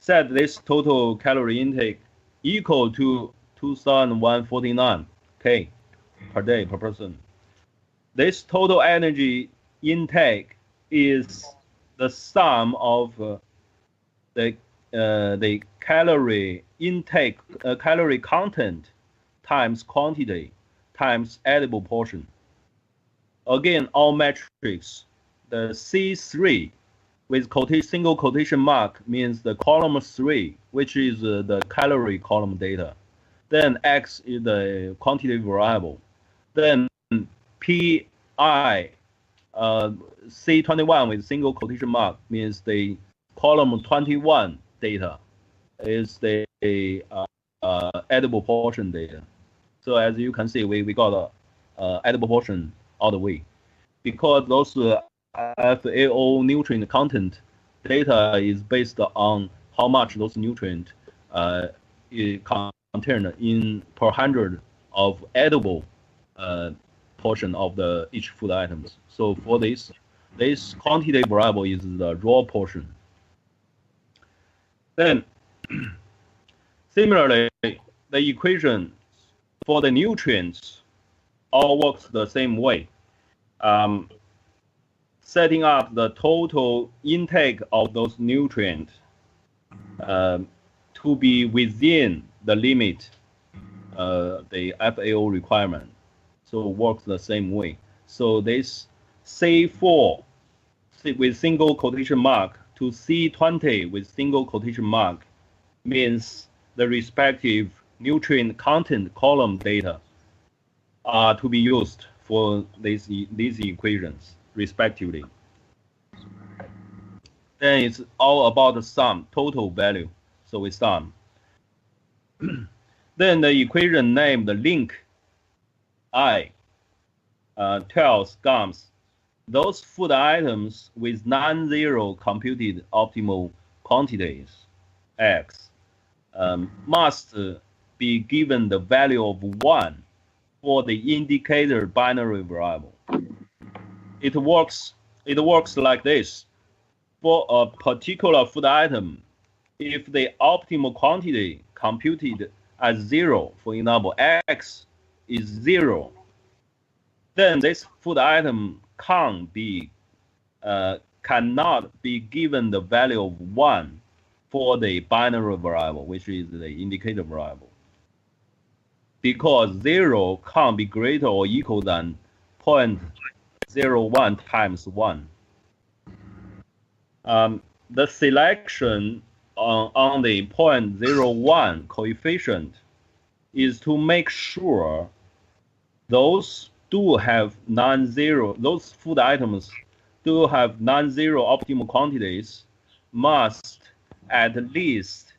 [SPEAKER 2] Set this total calorie intake equal to 2,149 K per day per person. This total energy intake is the sum of the calorie intake, calorie content times quantity times edible portion. Again, all metrics, the C3 with single quotation mark means the column 3, which is the calorie column data. Then X is the quantity variable. Then PI, C21 with single quotation mark means the column 21 data is the edible portion data. So as you can see, we got a edible portion all the way. Because those FAO nutrient content data is based on how much those nutrients contained in per 100 of edible portion of each food items. So for this quantity variable is the raw portion. Then similarly, the equation for the nutrients all works the same way. Setting up the total intake of those nutrients to be within the limit, the FAO requirement. So it works the same way. So this C4 with single quotation mark to C20 with single quotation mark means the respective nutrient content column data are to be used for these equations respectively. Then it's all about the sum, total value. So we sum. Then the equation named link I tells GAMS those food items with non-zero computed optimal quantities X must be given the value of 1 for the indicator binary variable. It works like this. For a particular food item, if the optimal quantity computed as 0, for example, X is 0, then this food item cannot be given the value of 1 for the binary variable, which is the indicator variable, because 0 can't be greater or equal than 0.01 times 1. The selection on the 0.01 coefficient is to make sure those food items do have non-zero optimal quantities must at least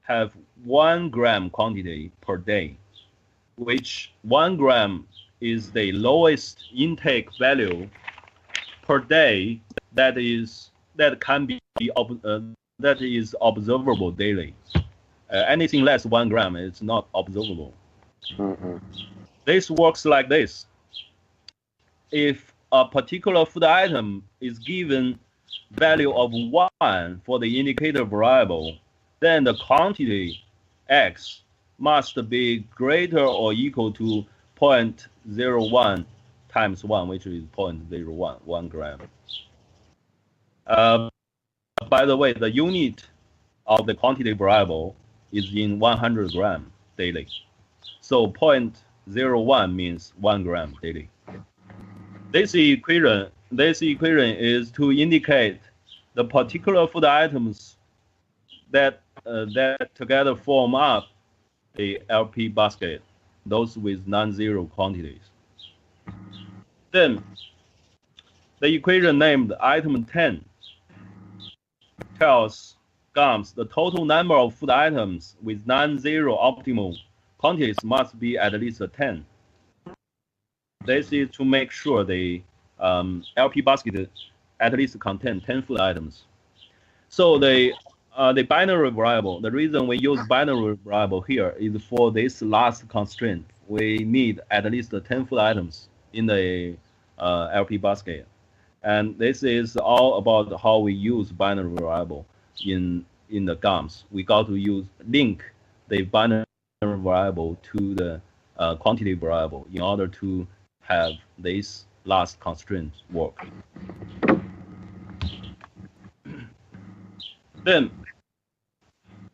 [SPEAKER 2] have 1 gram quantity per day, which 1 gram is the lowest intake value per day that is observable daily. Anything less 1 gram is not observable. This works like this. If a particular food item is given value of 1 for the indicator variable, then the quantity X must be greater or equal to 0.01 times 1, which is 0.01, 1 gram. By the way, the unit of the quantity variable is in 100 gram daily. So 0.01 means 1 gram daily. This equation is to indicate the particular food items that together form up the LP basket, those with non-zero quantities. Then the equation named item 10 tells GAMS the total number of food items with non-zero optimal quantities must be at least 10. This is to make sure the LP basket at least contain 10 food items. So the the binary variable. The reason we use binary variable here is for this last constraint. We need at least 10 food items in the LP basket. And this is all about how we use binary variable in the GAMS. We got to link the binary variable to the quantity variable in order to have this last constraint work. Then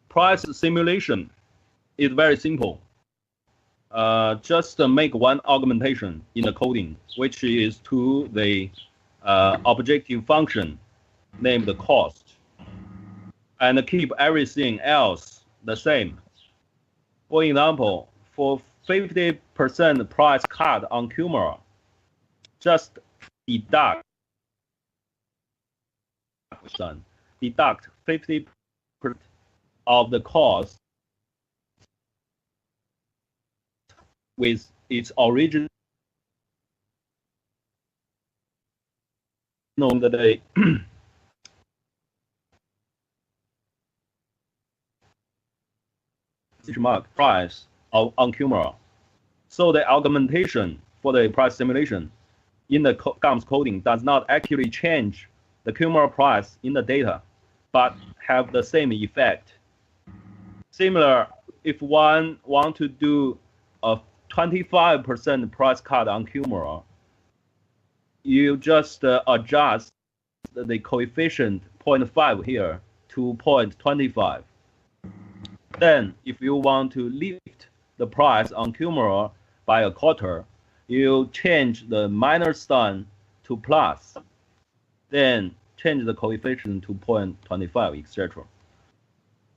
[SPEAKER 2] price simulation is very simple. Just make one augmentation in the coding, which is to the objective function named cost, and keep everything else the same. For example, for 50% price cut on Kumara, just deduct 50% of the cost with its original mark price on Kumara. So the augmentation for the price simulation in the GAMS coding does not actually change the Kumara price in the data, but have the same effect. Similar, if one want to do a 25% price cut on Kumara, you just adjust the coefficient 0.5 here to 0.25. Then, if you want to lift the price on Kumara by a quarter, you change the minus sign to plus. Then change the coefficient to 0.25, etc.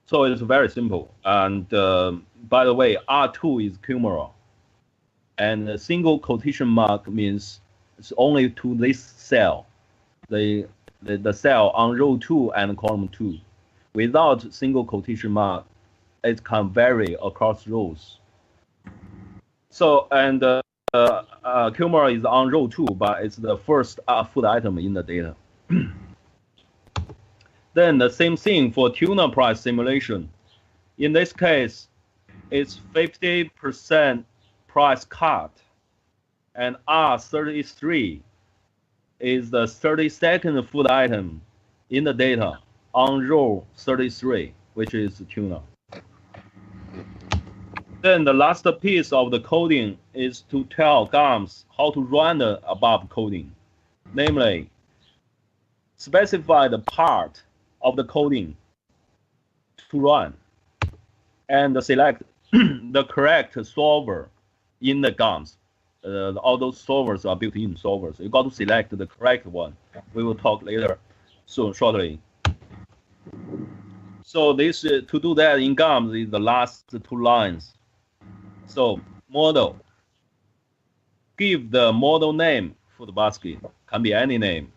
[SPEAKER 2] So it's very simple. And by the way, R2 is Kumara. And a single quotation mark means it's only to this cell, the cell on row 2 and column 2. Without single quotation mark, it can vary across rows. So, and Kumara is on row 2, but it's the first food item in the data. Then the same thing for tuna price simulation. In this case, it's 50% price cut, and R33 is the 32nd food item in the data on row 33, which is tuna. Then the last piece of the coding is to tell GAMS how to run the above coding, namely, specify the part of the coding to run and select the correct solver in the GAMS. All those solvers are built-in solvers. You got to select the correct one. We will talk later, shortly. So this to do that in GAMS is the last 2 lines. So model, give the model name for the basket, can be any name,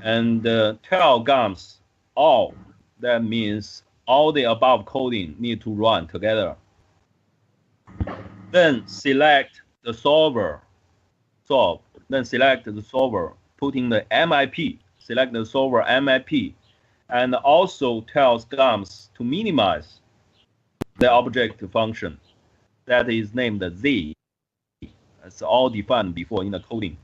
[SPEAKER 2] and tell GAMS all. That means all the above coding need to run together. Then select the solver, then select the solver, putting the MIP, select the solver MIP, and also tells GAMS to minimize the object function that is named Z. It's all defined before in the coding.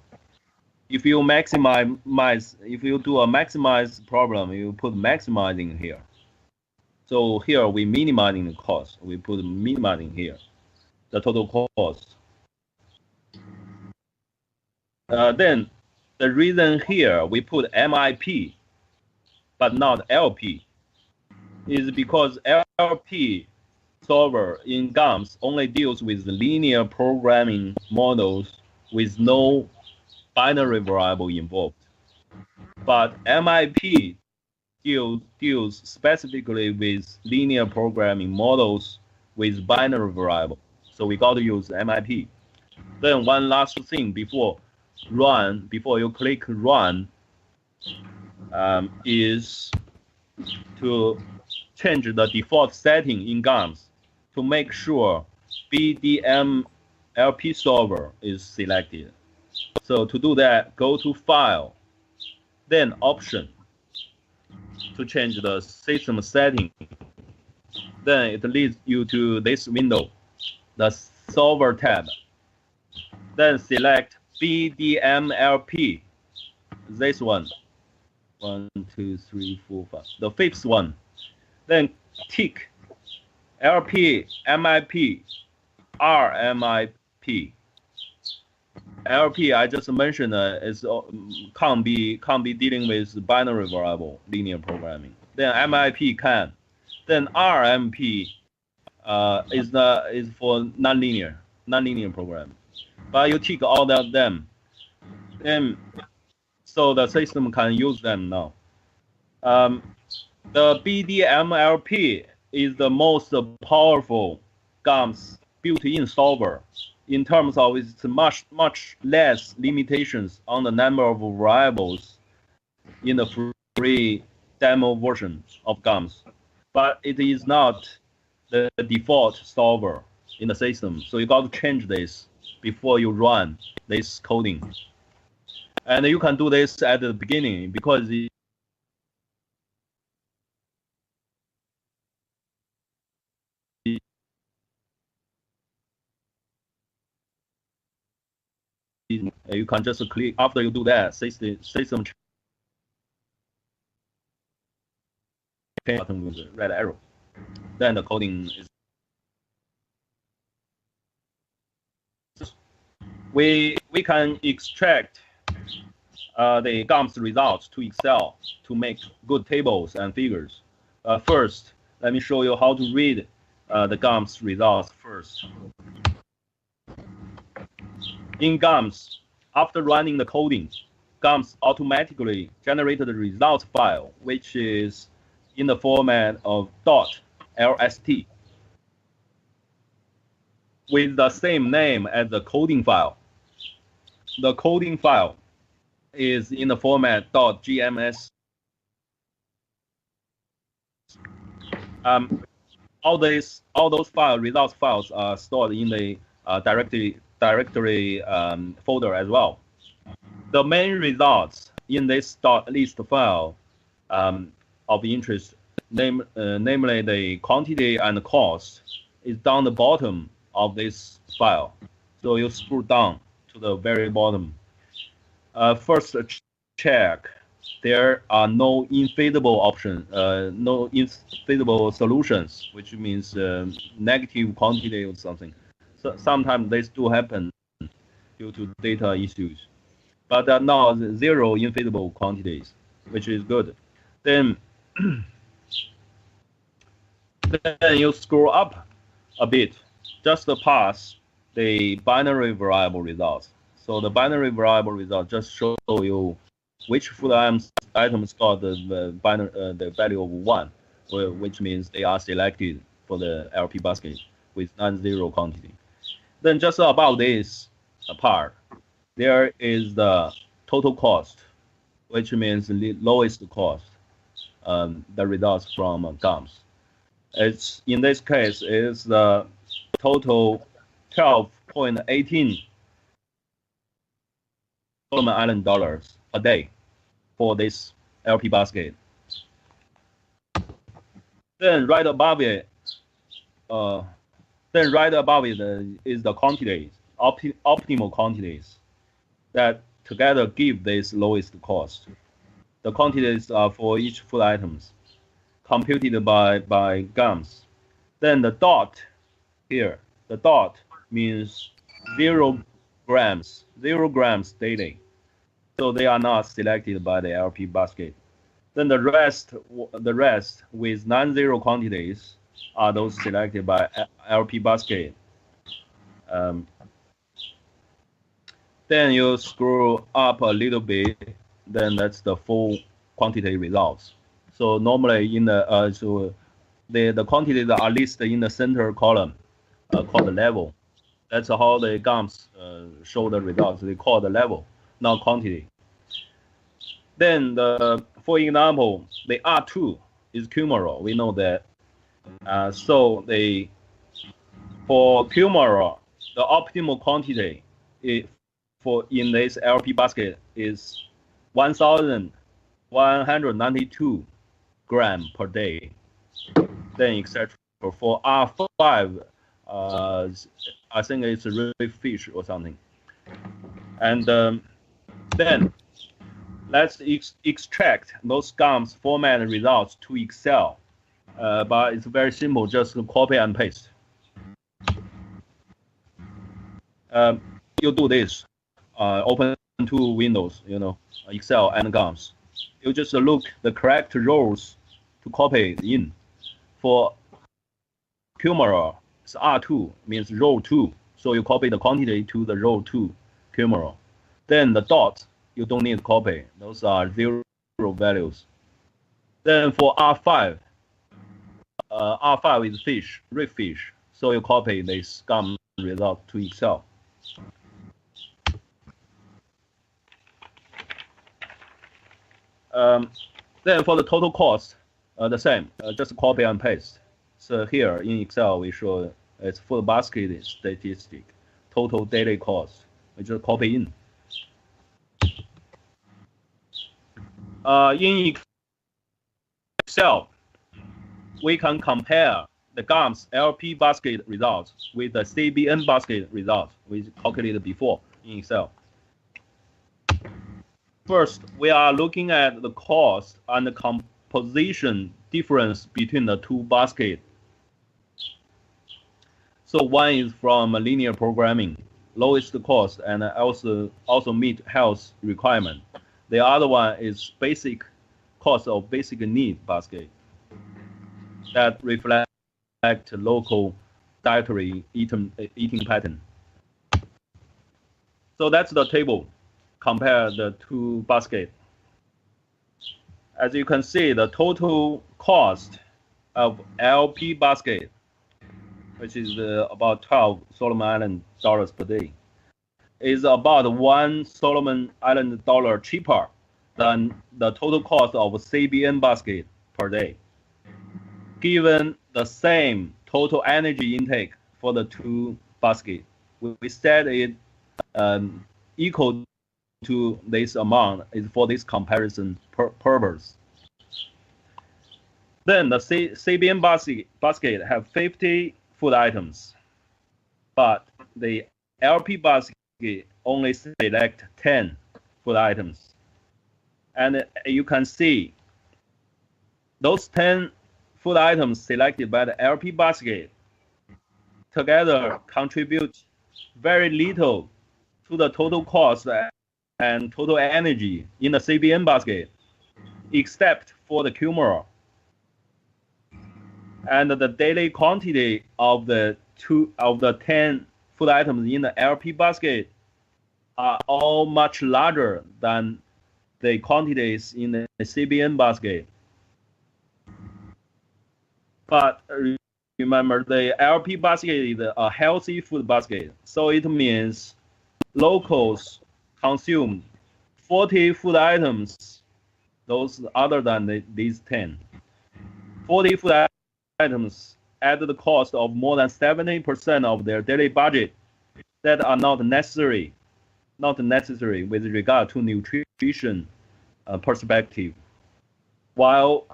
[SPEAKER 2] If you maximize, if you do a maximize problem, you put maximizing here. So here we minimizing the cost. We put minimizing here, the total cost. Then the reason here we put MIP, but not LP, is because LP solver in GAMS only deals with linear programming models with no binary variable involved. But MIP deals specifically with linear programming models with binary variable. So we got to use MIP. Then one last thing before you click run, is to change the default setting in GAMS to make sure BDM LP solver is selected. So to do that, go to File, then Option, to change the system setting. Then it leads you to this window, the solver tab. Then select BDMLP, this one. 1, 2, 3, 4, 5. The fifth one. Then tick LP, MIP, RMIP. LP I just mentioned is can't be dealing with binary variable linear programming. Then MIP can. Then RMP is for nonlinear programming. But you tick all of them, then so the system can use them now. The BDMLP is the most powerful GAMS built-in solver in terms of its much less limitations on the number of variables in the free demo version of GAMS. But it is not the default solver in the system, so you got to change this before you run this coding. And you can do this at the beginning because you can just click after you do that system button with the red arrow. Then the coding is. We can extract the GAMS results to Excel to make good tables and figures. First, let me show you how to read the GAMS results first. In GAMS, after running the coding, GAMS automatically generated the results file, which is in the format of .lst with the same name as the coding file. The coding file is in the format .gms. All those results files are stored in the directory folder as well. The main results in this .list file of interest, namely the quantity and cost, is down the bottom of this file. So you scroll down to the very bottom. First, check there are no infeasible options, no infeasible solutions, which means negative quantity or something. So sometimes this do happen due to data issues, but there are now 0 infeasible quantities, which is good. Then you scroll up a bit, just pass the binary variable results. So the binary variable result just show you which food items got the value of 1, which means they are selected for the LP basket with non-zero quantity. Then just above this part, there is the total cost, which means the lowest cost, the results from GAMS. It's in this case is the total 12.18 Solomon Island dollars a day for this LP basket. Then right above it, is the quantities, optimal quantities that together give this lowest cost. The quantities are for each food items, computed by GAMS. Then the dot here, the dot means 0 grams daily. So they are not selected by the LP basket. Then the rest with non-zero quantities are those selected by LP basket. Then you scroll up a little bit, then that's the full quantity results. So normally in the the quantities are listed in the center column called the level. That's how the GAMS show the results. They call the level, not quantity. Then for example, the R2 is Kumaro. We know that. So for Kumaro, the optimal quantity in this LP basket is 1,192 gram per day. Then etc. For R5, I think it's a reef fish or something. And then let's extract those GAMS format results to Excel. But it's very simple, just copy and paste. You do this, open two windows, Excel and GAMS. You just look the correct rows to copy in. For Cumara, it's R2, means row 2. So you copy the quantity to the row 2, Cumara. Then the dot, you don't need to copy. Those are 0 values. Then for R5, R5 is fish, reef fish. So you copy this GAMS result to Excel. Then for the total cost, the same, just copy and paste. So here in Excel, we show it's food basket statistic, total daily cost. We just copy in. In Excel, we can compare the GAMS LP basket results with the CBN basket results we calculated before in Excel. First, we are looking at the cost and the composition difference between the two baskets. So one is from linear programming, lowest cost, and also meet health requirement. The other one is basic cost of basic need basket that reflect local dietary eating pattern. So that's the table. Compare the two baskets. As you can see, the total cost of LP basket, which is about 12 Solomon Island dollars per day, is about 1 Solomon Island dollar cheaper than the total cost of CBN basket per day. Given the same total energy intake for the two baskets, we set it equal to this amount is for this comparison purpose. Then the CBN basket have 50 food items, but the LP basket only select 10 food items. And you can see those 10 food items selected by the LP basket together contribute very little to the total cost and total energy in the CBN basket, except for the Cumara. And the daily quantity of the 10 food items in the LP basket are all much larger than the quantities in the CBN basket. But remember, the LP basket is a healthy food basket, so it means locals consume 40 food items, those other than these 10. 40 food items at the cost of more than 70% of their daily budget that are not necessary with regard to nutrition perspective, while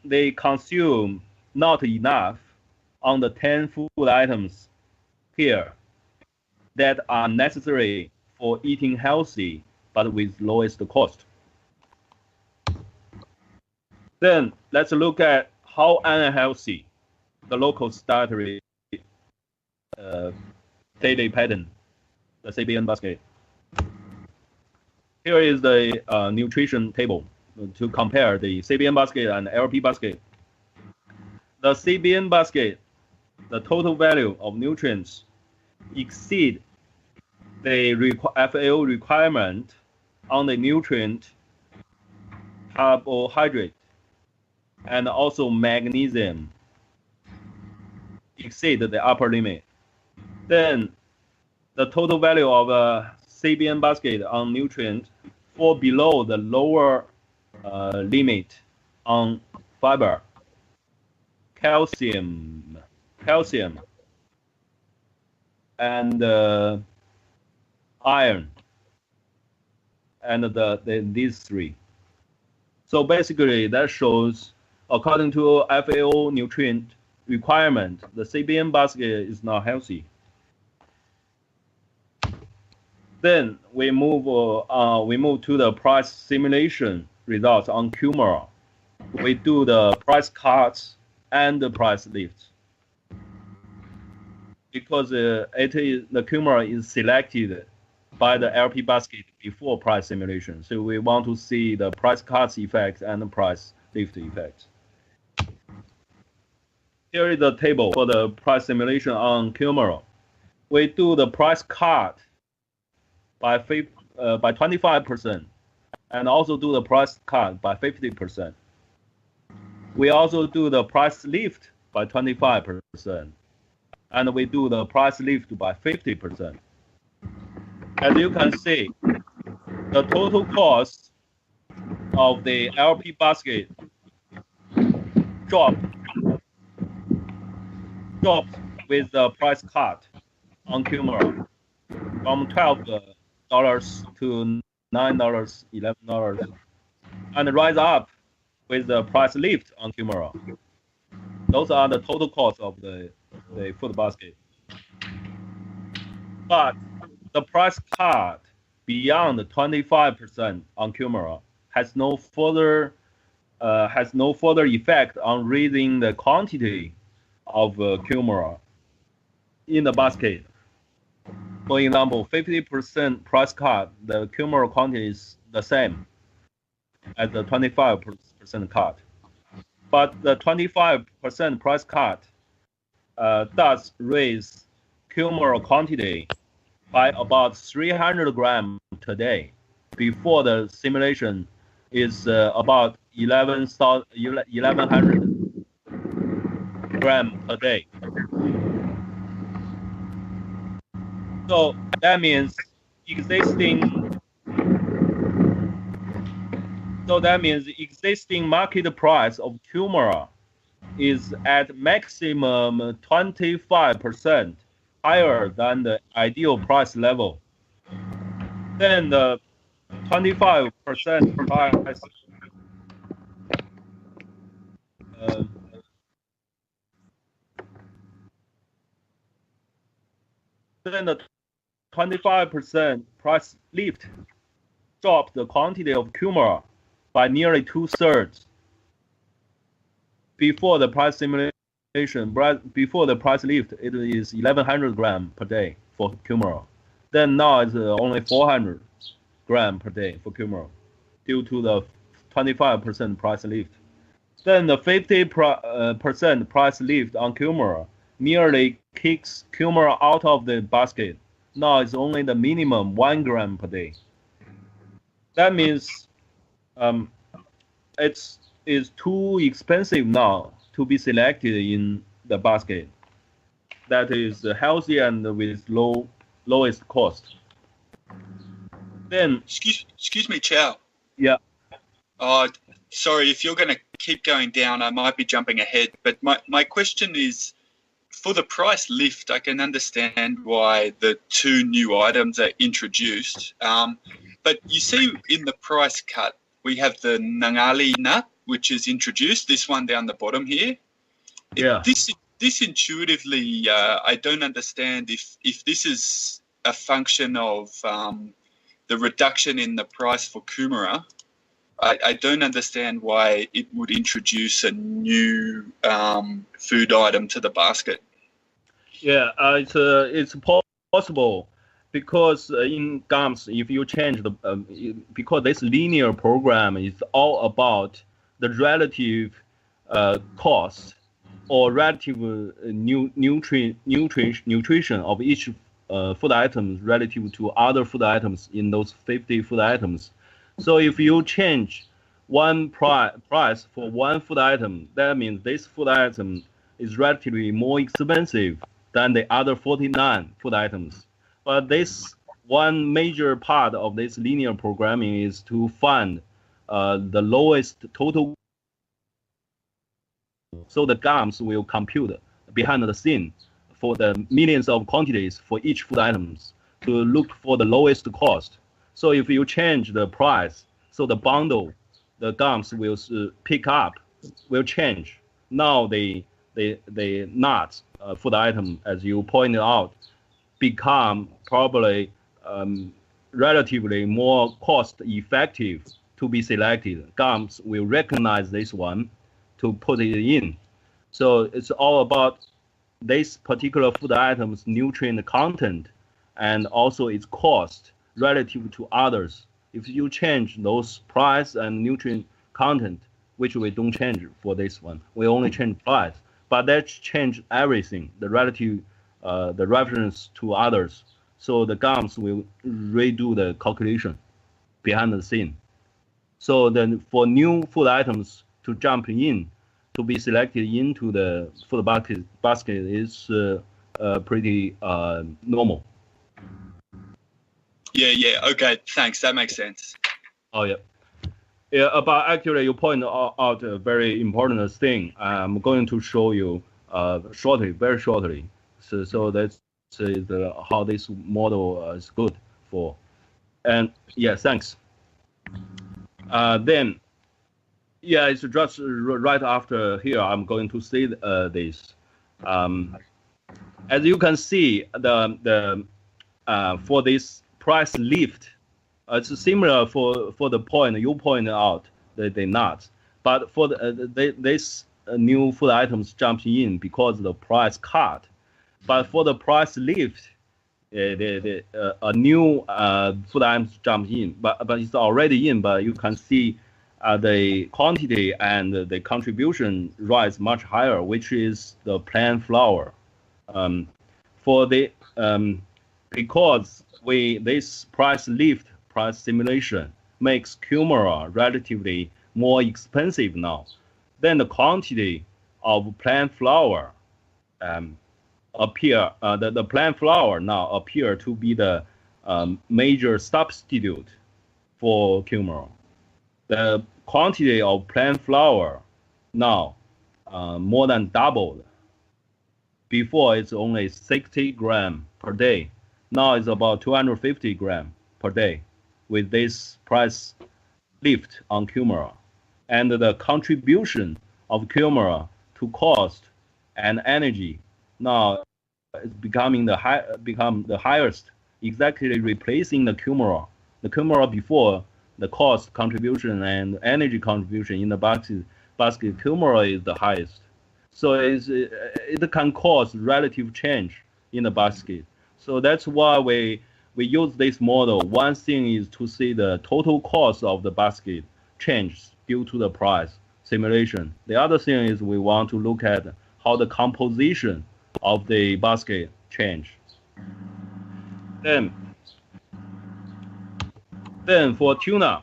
[SPEAKER 2] they consume not enough on the 10 food items here that are necessary for eating healthy but with lowest cost. Then let's look at how unhealthy the local dietary daily pattern, the CBN basket. Here is the nutrition table to compare the CBN basket and LP basket. The CBN basket, the total value of nutrients exceed the FAO requirement on the nutrient, carbohydrate, and also magnesium exceed the upper limit. Then the total value of a CBN basket on nutrient fall below the lower limit on fiber, calcium, and iron, and these three. So basically, that shows according to FAO nutrient requirement, the CBN basket is not healthy. Then we move to the price simulation results on Kumara. We do the price cuts and the price lifts because the Kumara is selected by the LP basket before price simulation. So we want to see the price cuts effect and the price lift effect. Here is the table for the price simulation on Kumara. We do the price cut by 25%, and also do the price cut by 50%. We also do the price lift by 25%, and we do the price lift by 50%. As you can see, the total cost of the LP basket dropped with the price cut on Kumara from $12 to $9, $11, and rise up with the price lift on Kumara. Those are the total costs of the food basket. But the price cut beyond 25% on Kumara has no further effect on raising the quantity of Kumara in the basket. For example, 50% price cut, the Kumara quantity is the same as the 25% cut. But the 25% price cut does raise Kumara quantity by about 300 grams per day. Before the simulation is about 1100 grams per day. So that means existing market price of Kumara is at maximum 25% higher than the ideal price level. Then the 25% price then the 25% price lift dropped the quantity of Kumara by nearly 2/3. Before the price simulation, before the price lift, it is 1100 grams per day for Kumara. Then now it's only 400 grams per day for Kumara due to the 25% price lift. Then the 50% price lift on Kumara nearly kicks Kumara out of the basket. Now it's only the minimum 1 gram per day. That means it's too expensive now to be selected in the basket. That is healthy and with lowest cost. Then
[SPEAKER 3] excuse me, Chao.
[SPEAKER 2] Yeah.
[SPEAKER 3] Sorry, if you're going to keep going down, I might be jumping ahead. But my question is, for the price lift, I can understand why the 2 new items are introduced. But you see in the price cut, we have the nangali nut, which is introduced, this one down the bottom here.
[SPEAKER 2] Yeah.
[SPEAKER 3] This intuitively, I don't understand if this is a function of the reduction in the price for Kumara. I don't understand why it would introduce a new food item to the basket.
[SPEAKER 2] Yeah, it's possible because in GAMS, if you change because this linear program is all about the relative cost or relative nutrition of each food item relative to other food items in those 50 food items. So if you change one price for one food item, that means this food item is relatively more expensive than the other 49 food items. But this one major part of this linear programming is to find the lowest total. So the GAMS will compute behind the scene for the millions of quantities for each food items to look for the lowest cost. So if you change the price, so the bundle, the GAMS will pick up will change. Now the nuts, food item, as you pointed out, become probably relatively more cost effective to be selected. GAMS will recognize this one to put it in. So it's all about this particular food item's nutrient content and also its cost relative to others. If you change those price and nutrient content, which we don't change for this one, we only change price, but that change everything, the relative, the reference to others. So the GAMS will redo the calculation behind the scene. So then for new food items to jump in, to be selected into the food basket is pretty normal.
[SPEAKER 3] Yeah. Okay, thanks. That makes sense.
[SPEAKER 2] Oh, yeah. Yeah, but actually you point out a very important thing. I'm going to show you shortly, very shortly. So that's how this model is good for. And yeah, thanks. Then, yeah, it's just right after here. I'm going to say this. As you can see, the for this price lift, it's similar for the point you pointed out, the nuts. But for this new food items jump in because of the price cut. But for the price lift, a new food items jump in, but it's already in. But you can see the quantity and the contribution rise much higher, which is the plant flour. For the because this price lift, price simulation makes Kumara relatively more expensive now. Then the quantity of plant flour the plant flour now appear to be the major substitute for Kumara. The quantity of plant flour now more than doubled. Before it's only 60 grams per day. Now it's about 250 grams per day with this price lift on Kumara. And the contribution of Kumara to cost and energy now is become the highest, exactly replacing the Kumara. The Kumara before, the cost contribution and energy contribution in the basket Kumara is the highest. So it can cause relative change in the basket. So that's why we use this model. One thing is to see the total cost of the basket change due to the price simulation. The other thing is we want to look at how the composition of the basket change. Then for tuna,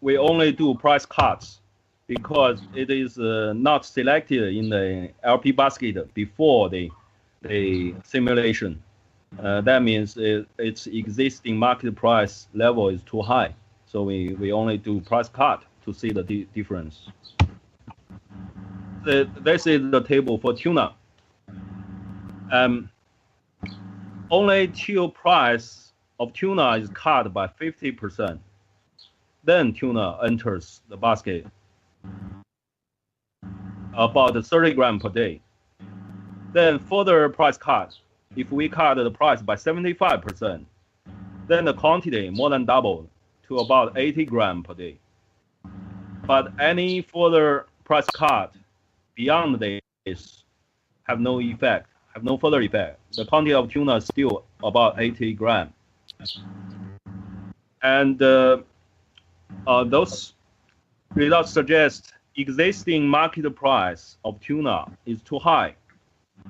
[SPEAKER 2] we only do price cuts because it is not selected in the LP basket before the simulation. That means its existing market price level is too high. So we only do price cut to see the difference. This is the table for tuna. Only till price of tuna is cut by 50%. Then tuna enters the basket about 30 grams per day. Then further price cut. If we cut the price by 75%, then the quantity more than doubled to about 80 grams per day. But any further price cut beyond this have no effect, have no further effect. The quantity of tuna is still about 80 grams. And those results suggest existing market price of tuna is too high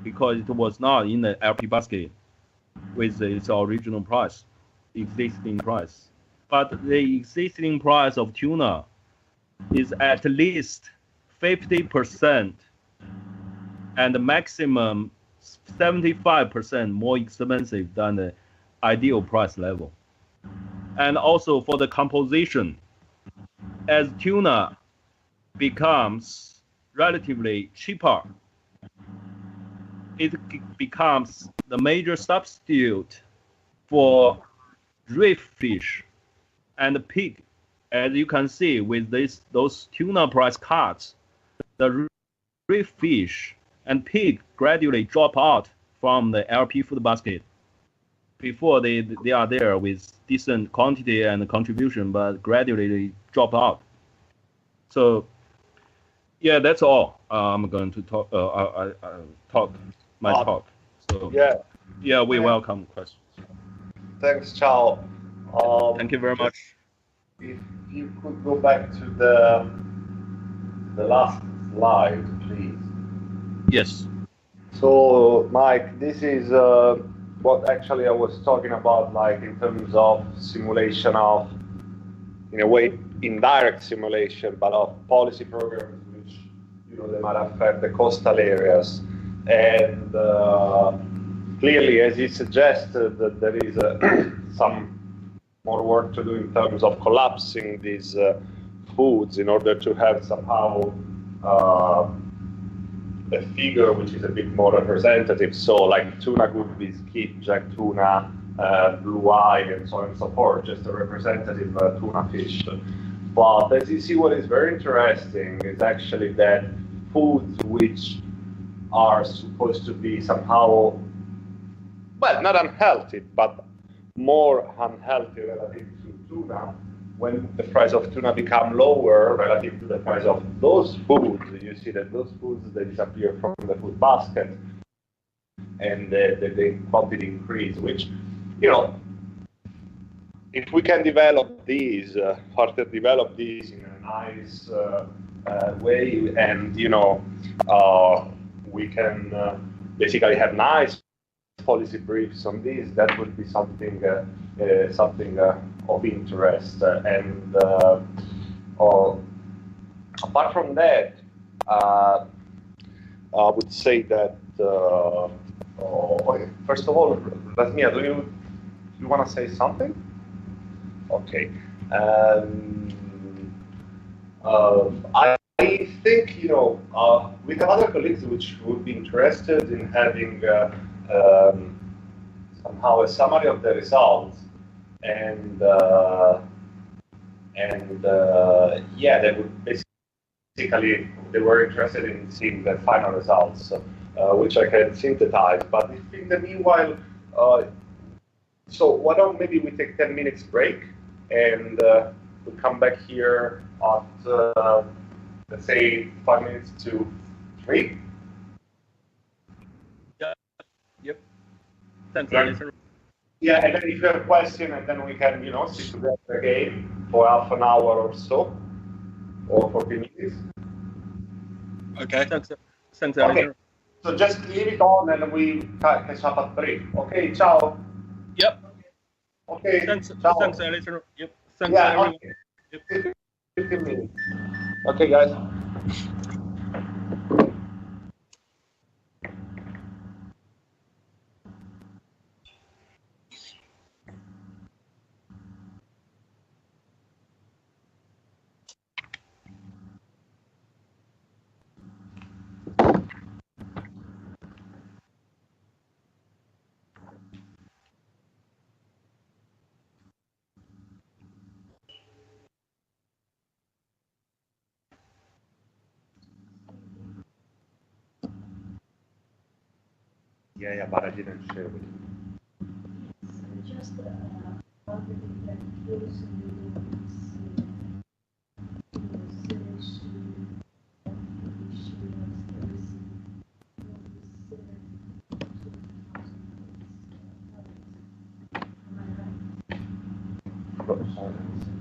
[SPEAKER 2] because it was not in the LP basket with its original price, existing price. But the existing price of tuna is at least 50% and maximum 75% more expensive than the ideal price level. And also for the composition, as tuna becomes relatively cheaper, it becomes the major substitute for reef fish and pig. As you can see with those tuna price cuts, the reef fish and pig gradually drop out from the LP food basket. Before they are there with decent quantity and contribution, but gradually they drop out. So yeah, that's all. I'm going to talk. I talk my talk. So yeah, we welcome questions.
[SPEAKER 1] Thanks, Chao.
[SPEAKER 2] Thank you very much.
[SPEAKER 1] If you could go back to the last slide, please.
[SPEAKER 2] Yes.
[SPEAKER 1] So, Mike, this is what actually I was talking about, like in terms of simulation of, in a way, indirect simulation, but of policy programs which, they might affect the coastal areas. And clearly, as you suggested, that there is some more work to do in terms of collapsing these foods in order to have somehow a figure which is a bit more representative. So like tuna guppies, skipjack tuna, blue eye, and so on and so forth, just a representative tuna fish. But as you see, what is very interesting is actually that foods which are supposed to be somehow, well, not unhealthy, but more unhealthy relative to tuna, when the price of tuna become lower relative to the price of those foods, you see that those foods, they disappear from the food basket and the quantity increase, which, if we can develop these, further develop these in a nice way, and, we can basically have nice policy briefs on this, that would be something of interest. And apart from that, I would say that first of all, Lasmia, do you want to say something? Okay. I think we have other colleagues which would be interested in having somehow a summary of the results, and yeah, they would basically, they were interested in seeing the final results, which I can synthesize. But in the meanwhile, so why don't maybe we take 10 minutes break, and we'll come back here at let's say 5 minutes to 3.
[SPEAKER 2] Yep. Thanks,
[SPEAKER 1] Yeah.
[SPEAKER 2] Alison.
[SPEAKER 1] Yeah, and then if you have a question, and then we can, sit together again for half an hour or so, or 40 minutes.
[SPEAKER 3] Okay.
[SPEAKER 2] Thanks,
[SPEAKER 1] Okay.
[SPEAKER 2] Alison.
[SPEAKER 1] So just leave it on, and we catch up at 3. Okay, ciao.
[SPEAKER 2] Yep.
[SPEAKER 1] Okay.
[SPEAKER 2] Thanks,
[SPEAKER 1] ciao.
[SPEAKER 2] thanks, Alison. Yep. Thanks,
[SPEAKER 1] Yeah,
[SPEAKER 2] everyone.
[SPEAKER 1] okay.
[SPEAKER 2] Yep.
[SPEAKER 1] 15 minutes. Okay, guys. Yeah, but I didn't share with you.
[SPEAKER 4] It's just marketing that goes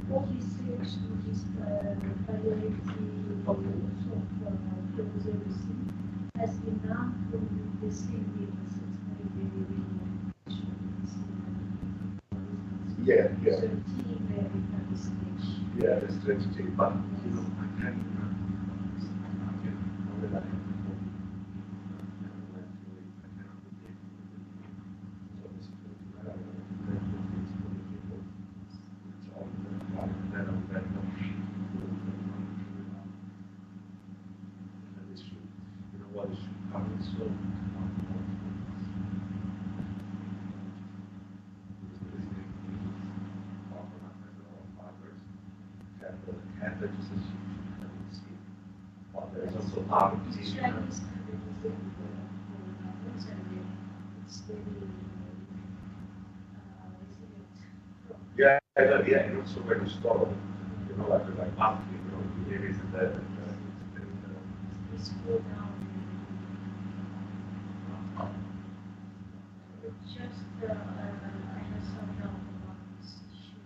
[SPEAKER 4] what research is priority of has been done from the same data
[SPEAKER 1] Yeah.
[SPEAKER 4] 13 very early stage.
[SPEAKER 1] Yeah, that's strategy, but I can't
[SPEAKER 6] Well, there is also poverty.
[SPEAKER 4] Chinese it's very resilient.
[SPEAKER 6] Yeah, yeah, and also when you store, like monthly, there is the
[SPEAKER 4] It's cool down. Just I have some doubt about this issue.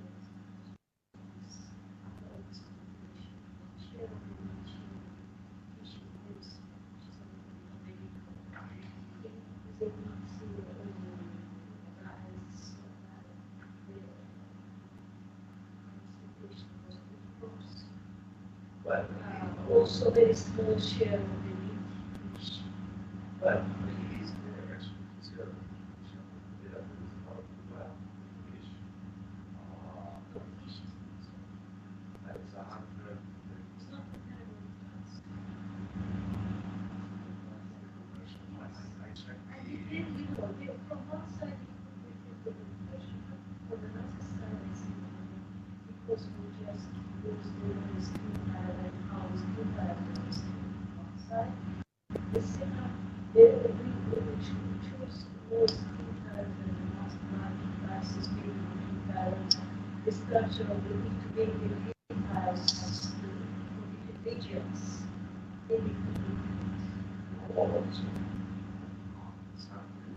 [SPEAKER 6] well,
[SPEAKER 4] Also, very small share of the meat.
[SPEAKER 6] well, it is there actually. It's there is a lot of fish.
[SPEAKER 4] Fish
[SPEAKER 6] That is 100.
[SPEAKER 4] it's not comparable with us.
[SPEAKER 6] I checked
[SPEAKER 4] And then, from one side, you could be the question, from another side, I see because we just use the skin pad and how skin pad is on one side. The second, we choose more skin pad and mass market prices being in balance. The structure of the need to make the skin pads for different regions. Maybe
[SPEAKER 6] all of this. Assembly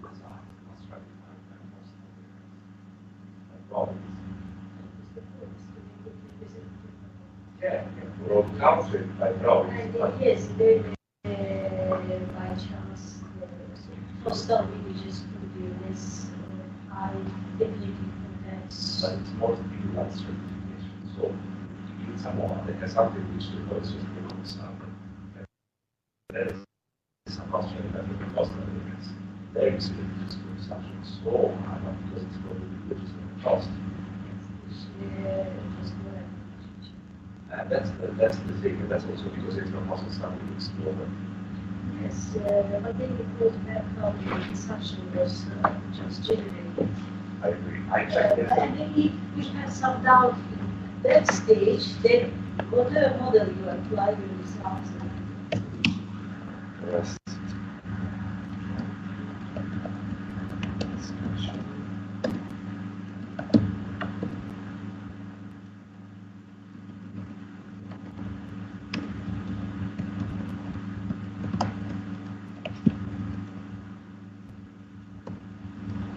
[SPEAKER 6] design must recognize that most of the problems. Yeah, for all countries, by province. But
[SPEAKER 4] Yes, they by chance, coastal villages could be less high ability context.
[SPEAKER 6] but it's mostly like certification. So you need someone that has something which is also standard. That is a cost that the cost of it is very significant consumption so high because it's going to be which is going to cost. And that's the thing, and that's also because it's not also something that's global.
[SPEAKER 4] Yes, but then it goes back how the consumption was just generated.
[SPEAKER 6] I agree. I checked it.
[SPEAKER 4] And then if we have some doubt in that stage, then whatever model you apply will result.
[SPEAKER 6] Yes.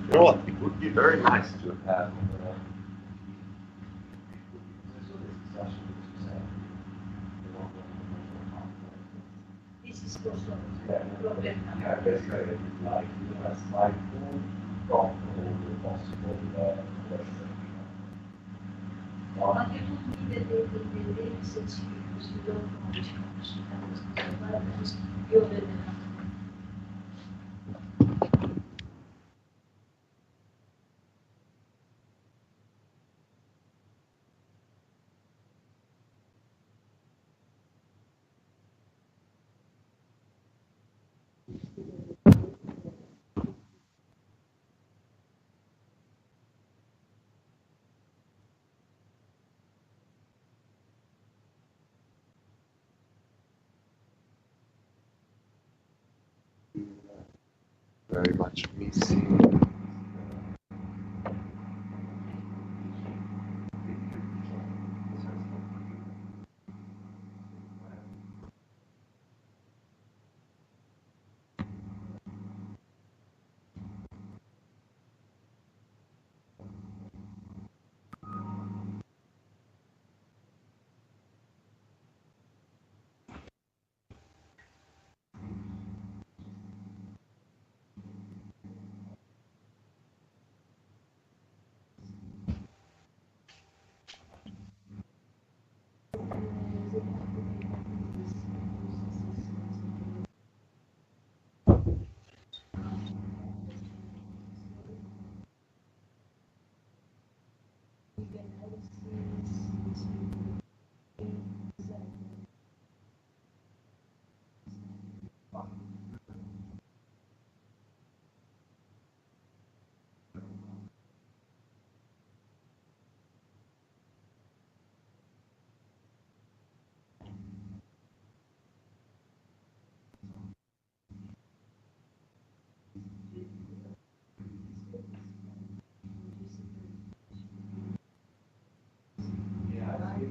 [SPEAKER 6] You know what? It would be very nice to have.
[SPEAKER 4] This is for sure.
[SPEAKER 6] Yeah, basically, it's like you have slide full from all the possible questions.
[SPEAKER 4] But you don't need the data sets because you don't know which function happens to the environment. You already have.
[SPEAKER 6] Very much missing.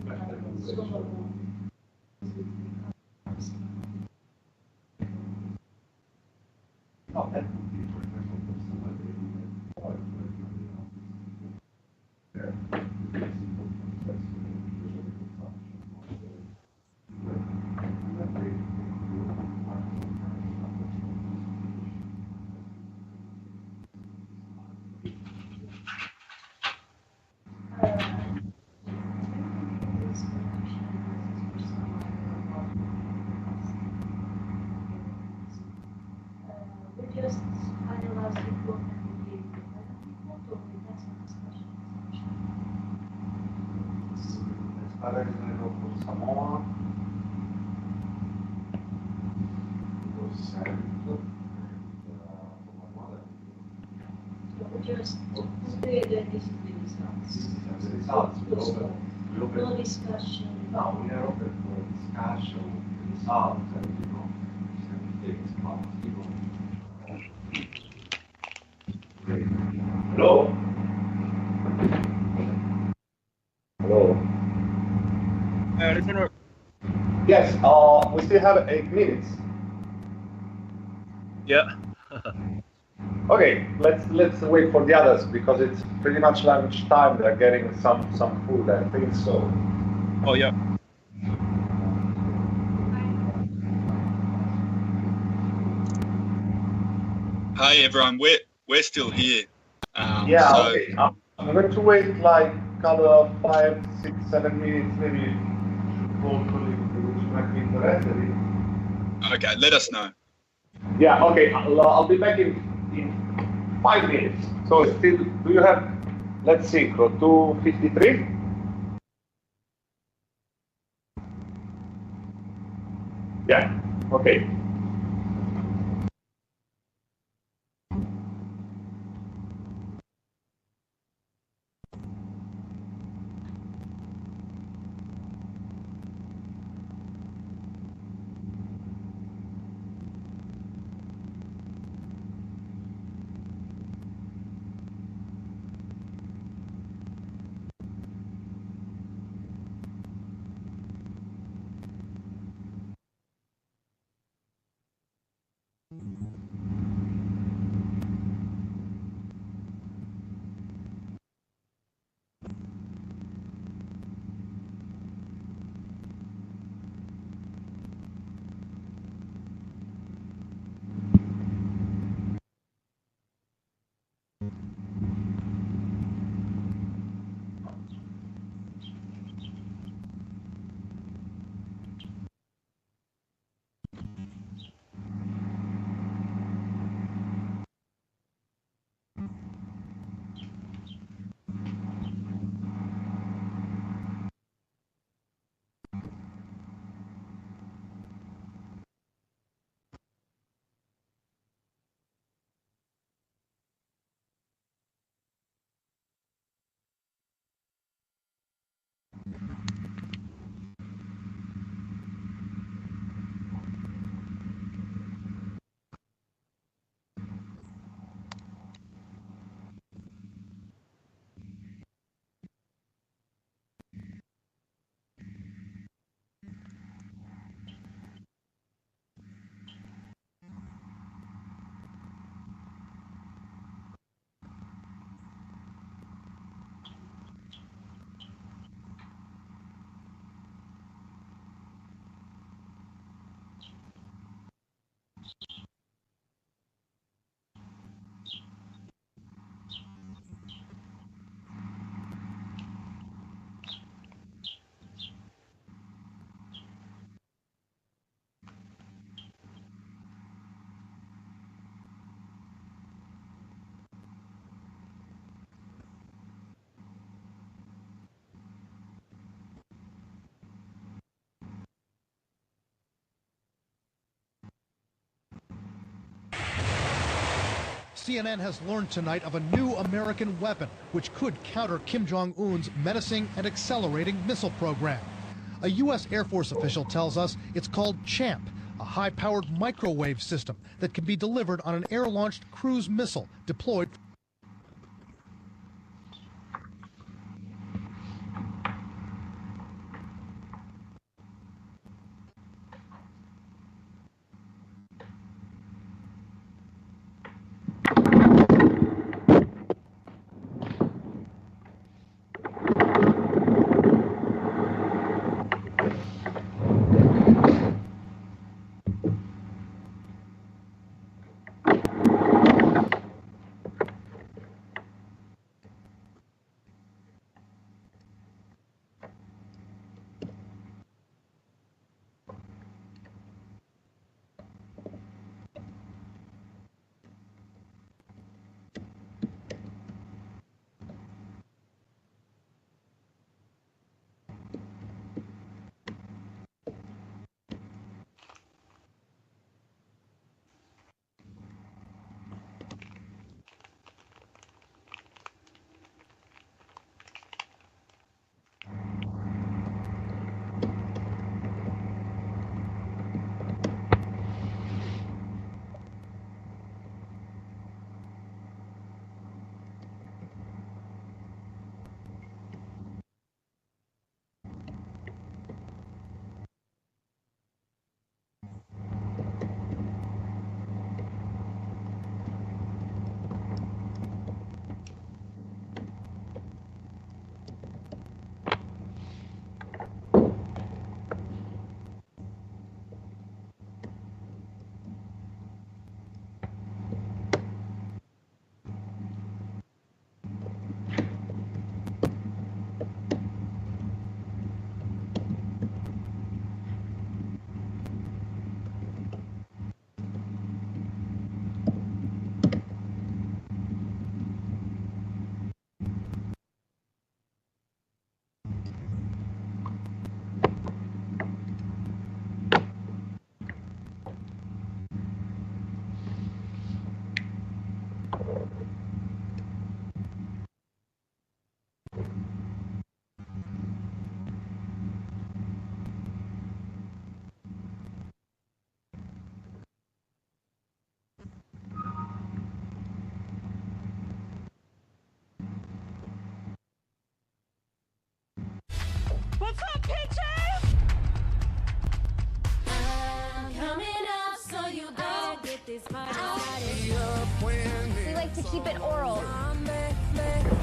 [SPEAKER 6] No, that would be, for example, for somebody in oil,
[SPEAKER 4] We just finalize the report and we give the report or we have some discussion.
[SPEAKER 6] as far as I know for Samoa, it was sent, and for my mother,
[SPEAKER 4] So we just compare the results.
[SPEAKER 6] this is the results. We
[SPEAKER 4] No
[SPEAKER 6] open,
[SPEAKER 4] discussion.
[SPEAKER 6] now we are open for discussion, results, and things, but Hello? Hello?
[SPEAKER 2] Listener,
[SPEAKER 1] Yes, we still have 8 minutes.
[SPEAKER 2] yeah.
[SPEAKER 1] Okay, let's wait for the others because it's pretty much lunch time. They're getting some food, I think so.
[SPEAKER 2] Oh, yeah.
[SPEAKER 3] Hey everyone, we're still here.
[SPEAKER 1] Yeah,
[SPEAKER 3] so
[SPEAKER 1] okay. I'm going to wait like another 5, 6, 7 minutes, maybe. Hopefully, which might be interested in.
[SPEAKER 3] okay, let us know.
[SPEAKER 1] Yeah, okay. I'll be back in 5 minutes. So still, do you have? Let's see, 2:53. Yeah. Okay.
[SPEAKER 7] CNN has learned tonight of a new American weapon which could counter Kim Jong-un's menacing and accelerating missile program. A U.S. Air Force official tells us it's called CHAMP, a high-powered microwave system that can be delivered on an air-launched cruise missile deployed.
[SPEAKER 8] keep it oral.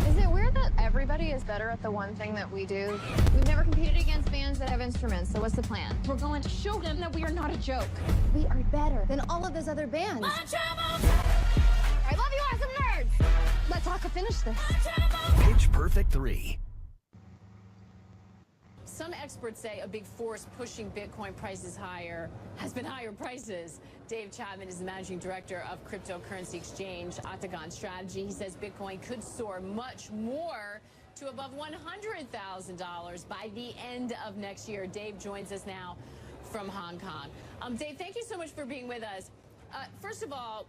[SPEAKER 8] Is it weird that everybody is better at the one thing that we do? We've never competed against bands that have instruments, so what's the plan? We're going to show them that we are not a joke. We are better than all of those other bands. I love you, awesome nerds! Let's Aka finish this.
[SPEAKER 9] Pitch Perfect 3.
[SPEAKER 10] Some experts say a big force pushing Bitcoin prices higher has been higher prices. Dave Chapman is the managing director of cryptocurrency exchange Octagon Strategy. He says Bitcoin could soar much more to above $100,000 by the end of next year. Dave joins us now from Hong Kong. Dave, thank you so much for being with us. First of all,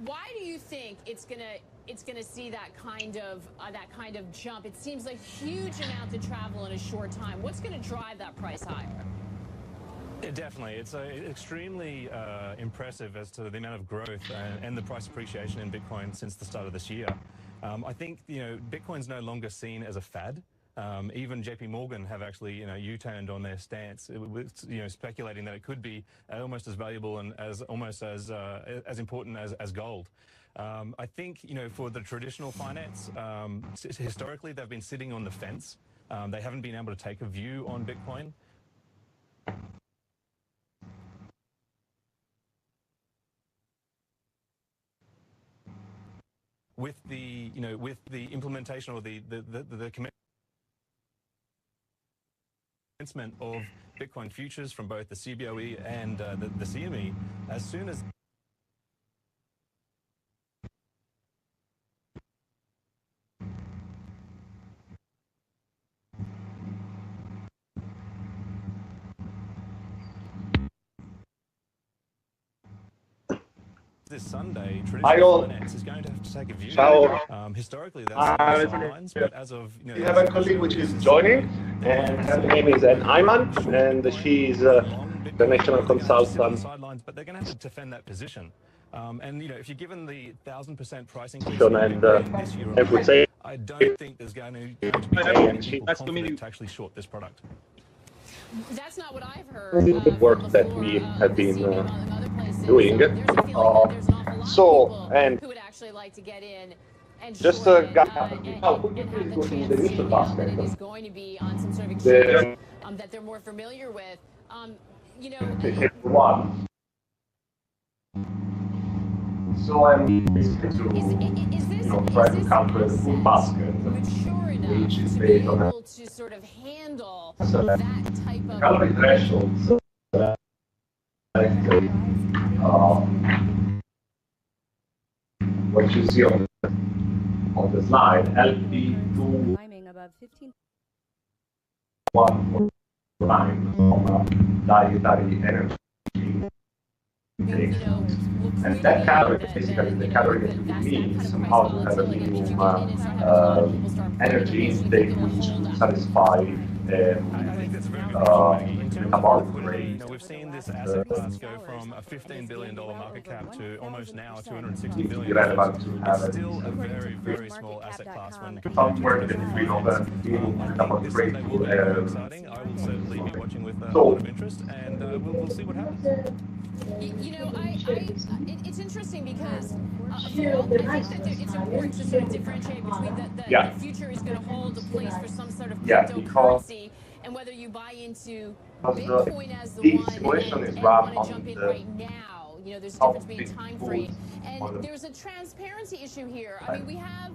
[SPEAKER 10] why do you think it's gonna see that kind of jump? It seems like huge amount of travel in a short time. What's going to drive that price higher?
[SPEAKER 11] Yeah, definitely. It's extremely impressive as to the amount of growth and the price appreciation in Bitcoin since the start of this year. I think Bitcoin's no longer seen as a fad. Even JP Morgan have actually U-turned on their stance, speculating that it could be almost as valuable and as important as gold. I think for the traditional finance, historically they've been sitting on the fence. They haven't been able to take a view on Bitcoin. With the implementation or the commencement of Bitcoin futures from both the CBOE and the CME, as soon as this Sunday, traditional finance is going to have to take a view.
[SPEAKER 1] Ciao.
[SPEAKER 11] Historically, that's lines, but as of
[SPEAKER 1] we have a colleague which is joining, and her name is Ayman, and she is the national consultant.
[SPEAKER 11] Sidelines, but they're going to have to defend that position. And if you're given the 1,000% price increase this year, I don't think there's going to be many people confident to actually short this product.
[SPEAKER 10] That's not what I've heard.
[SPEAKER 1] The work that we have been doing.
[SPEAKER 10] Who would actually like to get in and
[SPEAKER 1] just
[SPEAKER 10] could you
[SPEAKER 1] please go to the initial basket?
[SPEAKER 10] It is going to be on some sort of exchange that they're more familiar with.
[SPEAKER 1] One. So I'm basically to try to calculate the full basket, which is based on
[SPEAKER 10] to sort of handle that type of
[SPEAKER 1] calorie thresholds. What you see on the slide, LP2
[SPEAKER 12] climbing above 15.
[SPEAKER 1] 1.9 from dietary energy intake. And that calorie is basically the calorie that we need somehow to have a minimum energy intake which will satisfy metabolic rate.
[SPEAKER 11] We've seen this asset class go from a $15 billion market cap to almost now $260 billion. It's still a very, very small asset class when
[SPEAKER 1] somewhere in between all that metabolic rate will
[SPEAKER 11] exciting. I will certainly be watching with a lot of interest, and we'll see what happens.
[SPEAKER 10] It's interesting because I think that it's important to sort of differentiate between the future is going to hold a place for some sort of cryptocurrency and whether you buy into Bitcoin as the one and want to jump in right now. There's a difference between time frame. And there's a transparency issue here. I mean, we have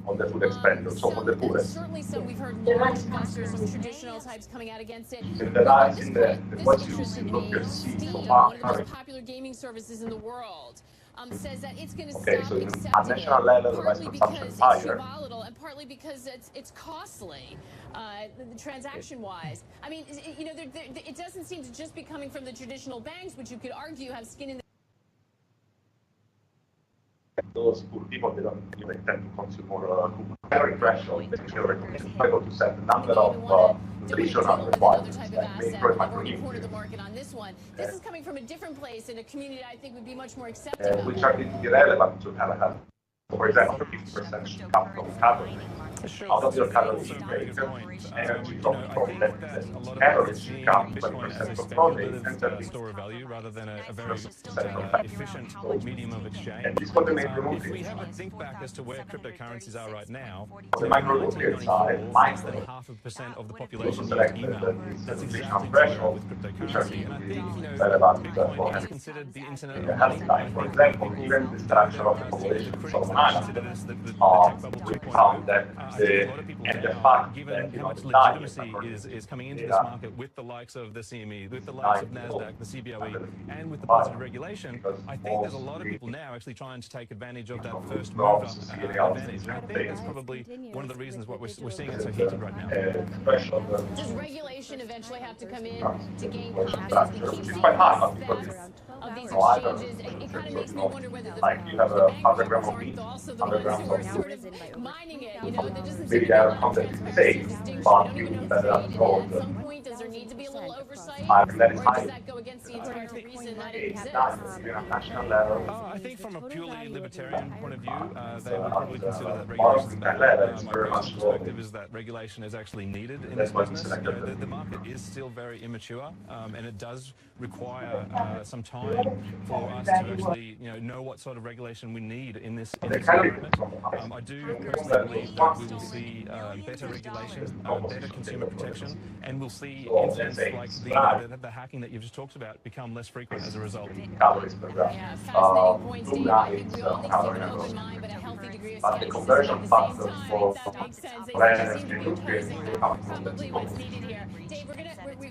[SPEAKER 10] certainly some we've heard large investors, some traditional types coming out against it. This interested me. Steam, one of the most popular gaming services in the world, says that it's going to stop accepting it, partly because it's too volatile and partly because it's costly, transaction-wise. I mean, it doesn't seem to just be coming from the traditional banks, which you could argue have skin in the
[SPEAKER 1] those poor people, they tend to consume more calorie threshold. They're able to set the number of nutritional requirements and
[SPEAKER 10] the market on this one. This is coming from a different place in a community I think would be much more acceptable.
[SPEAKER 1] Which are irrelevant to have, for example, 50% capital calorie. out of your calorie intake, energy from that calories become 20% of protein and 30%
[SPEAKER 11] rather than a very efficient medium of exchange.
[SPEAKER 1] And this is what they make the
[SPEAKER 11] If we think back as to where cryptocurrencies are right now,
[SPEAKER 1] the micronutrient side,
[SPEAKER 11] less than 0.5% of the population used email. That's exactly where with cryptocurrency. And I think, Bitcoin is considered the internet of money.
[SPEAKER 1] For example, even the structure of the population of Solomon Islands we found that the fact
[SPEAKER 11] given
[SPEAKER 1] that
[SPEAKER 11] how much legitimacy is coming into this market with the likes of the CME, with the likes of NASDAQ, the CBOE, and with the positive regulation, I think there's a lot of people now actually trying to take advantage of that first mover advantage. And I think that's probably one of the reasons why we're seeing it so heated right now.
[SPEAKER 10] Does regulation eventually have to come in to gain confidence? We keep seeing of these exchanges. It kind of makes me wonder whether the
[SPEAKER 1] you have a 100 grams of meat,
[SPEAKER 10] also the ones who are sort of mining it, you know, that doesn't seem
[SPEAKER 1] maybe
[SPEAKER 10] to
[SPEAKER 1] they are
[SPEAKER 10] be
[SPEAKER 1] completely safe, but you that are told
[SPEAKER 10] at some point, does there need to be a little oversight,
[SPEAKER 1] that
[SPEAKER 10] or
[SPEAKER 1] is
[SPEAKER 10] does
[SPEAKER 1] high.
[SPEAKER 10] that go against the entire reason that it exists?
[SPEAKER 1] Even at national level.
[SPEAKER 11] I think from a purely libertarian point of view, they would probably consider that regulation is bad. My personal perspective is that regulation is actually needed in this business. You know, the market is still very immature, and it does require some time for us to actually, know what sort of regulation we need in this environment. I do personally believe that we will see better regulation, better consumer protection, and we'll see incidents like the hacking that you've just talked about become less frequent as a result.
[SPEAKER 10] Yeah, fascinating points, Dave. I think we all need to keep an open mind, but a healthy degree of skepticism at the same time. That makes sense. They seem to be opposing probably what's needed here. Dave, we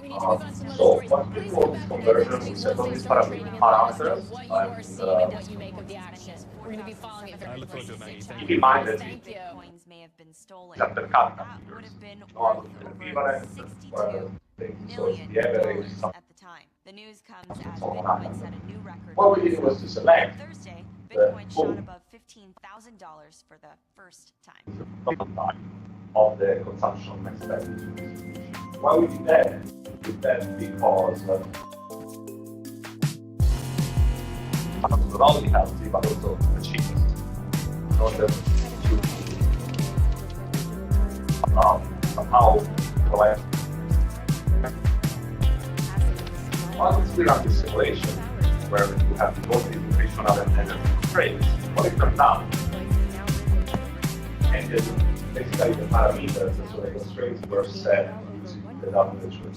[SPEAKER 10] need to move on to some other stories. Please come back and start trading in the what you are seeing and what you make of the action. We're going to be following it very closely.
[SPEAKER 1] Keep in mind that
[SPEAKER 10] Thank you.
[SPEAKER 12] Coins may have been stolen.
[SPEAKER 1] that the
[SPEAKER 12] That would have been worth over $62 million at the time. The news comes as Bitcoin set a new record.
[SPEAKER 1] what we did was to select
[SPEAKER 12] Thursday, Bitcoin shot above $15,000 for the first time.
[SPEAKER 1] of the consumption next. Why we did that? We did that because not only healthy but also the cheapest. In order to somehow provide. Once we run this simulation where you have both the nutritional and energy constraints, what it turns out, and then basically the parameters, so the constraints were set using the WHO.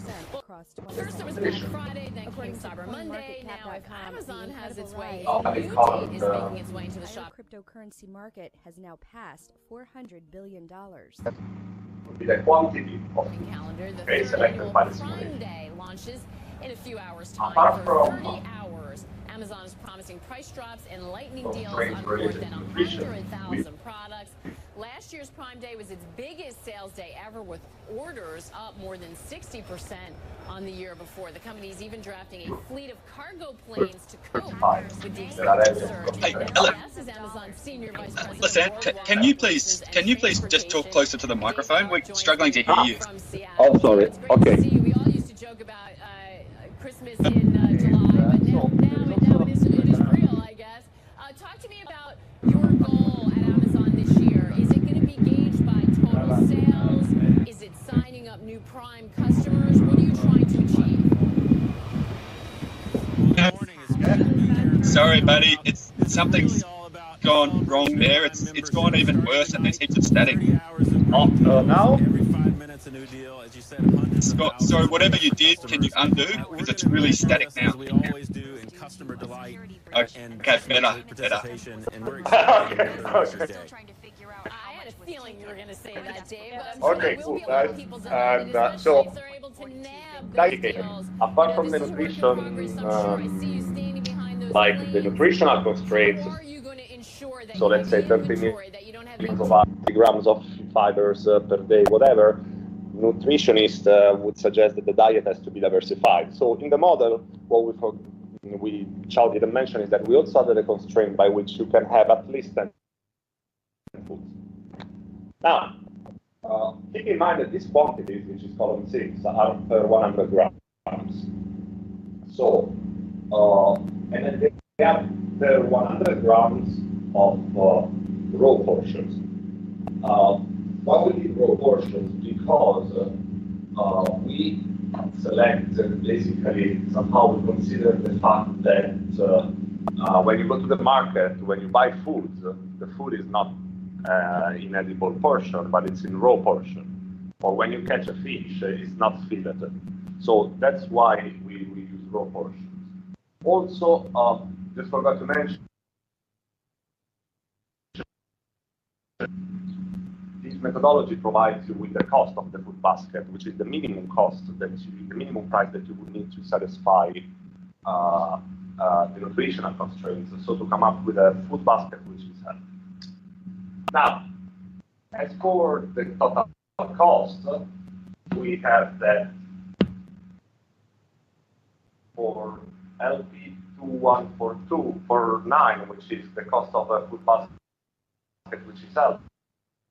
[SPEAKER 10] First it was Black Friday, then came Cyber Monday. Now if Amazon has its way, Beauty is making its way into the shop.
[SPEAKER 13] The cryptocurrency market has now passed $400 billion.
[SPEAKER 1] Would be the quantity of
[SPEAKER 10] calendar. The
[SPEAKER 1] trades
[SPEAKER 10] third
[SPEAKER 1] selected
[SPEAKER 10] annual
[SPEAKER 1] by the
[SPEAKER 10] Prime
[SPEAKER 1] simulation.
[SPEAKER 10] Day launches in a few hours' time.
[SPEAKER 1] Apart
[SPEAKER 10] For
[SPEAKER 1] from
[SPEAKER 10] 30 hours, Amazon is promising price drops and lightning
[SPEAKER 1] of
[SPEAKER 10] deals
[SPEAKER 1] trades
[SPEAKER 10] on more
[SPEAKER 1] related
[SPEAKER 10] than
[SPEAKER 1] to nutrition.
[SPEAKER 10] 100,000 products. Last year's Prime Day was its biggest sales day ever, with orders up more than 60% on the year before. The company is even drafting a fleet of cargo planes to cope with the expected surge.
[SPEAKER 3] Hey, Ellen.
[SPEAKER 10] This is Amazon's senior vice president.
[SPEAKER 3] Listen, can you please just talk closer to the microphone? We're struggling to hear you.
[SPEAKER 1] Oh, sorry. Okay.
[SPEAKER 10] We all used to joke about Christmas in July, but now it is real, I guess. Talk to me about your goal at Amazon this year. Is it going to be gauged by total sales? Is it signing up new Prime customers? What are you trying to achieve?
[SPEAKER 3] Sorry, buddy. Something's gone wrong there. It's gone even worse, and there's heaps of static.
[SPEAKER 1] Now?
[SPEAKER 3] Scott, sorry, whatever you did, can you undo? Because it's really static now. Okay, better.
[SPEAKER 10] I had a feeling you were going to say that, Dave.
[SPEAKER 1] Okay, cool. And so, apart from the nutrition, like the nutritional constraints, so let's say 30 grams of fibers per day, whatever, nutritionists would suggest that the diet has to be diversified. So in the model, what Chao didn't mention is that we also added a constraint by which you can have at least 10 foods. Now, keep in mind that these quantities, which is column 6, are per 100 grams. So, and then they have the 100 grams of raw portions.
[SPEAKER 6] why we did raw portions? Because we selected basically somehow we consider the fact that
[SPEAKER 1] when you go to the market, when you buy food, the food is not in edible portion, but it's in raw portion. Or when you catch a fish, it's not filleted. So that's why we use raw portions. Also, just forgot to mention, this methodology provides you with the cost of the food basket, which is the minimum cost the minimum price that you would need to satisfy the nutritional constraints. So to come up with a food basket which is healthy. Now, as for the total cost, we have that for LP214249, which is the cost of a food basket which is healthy.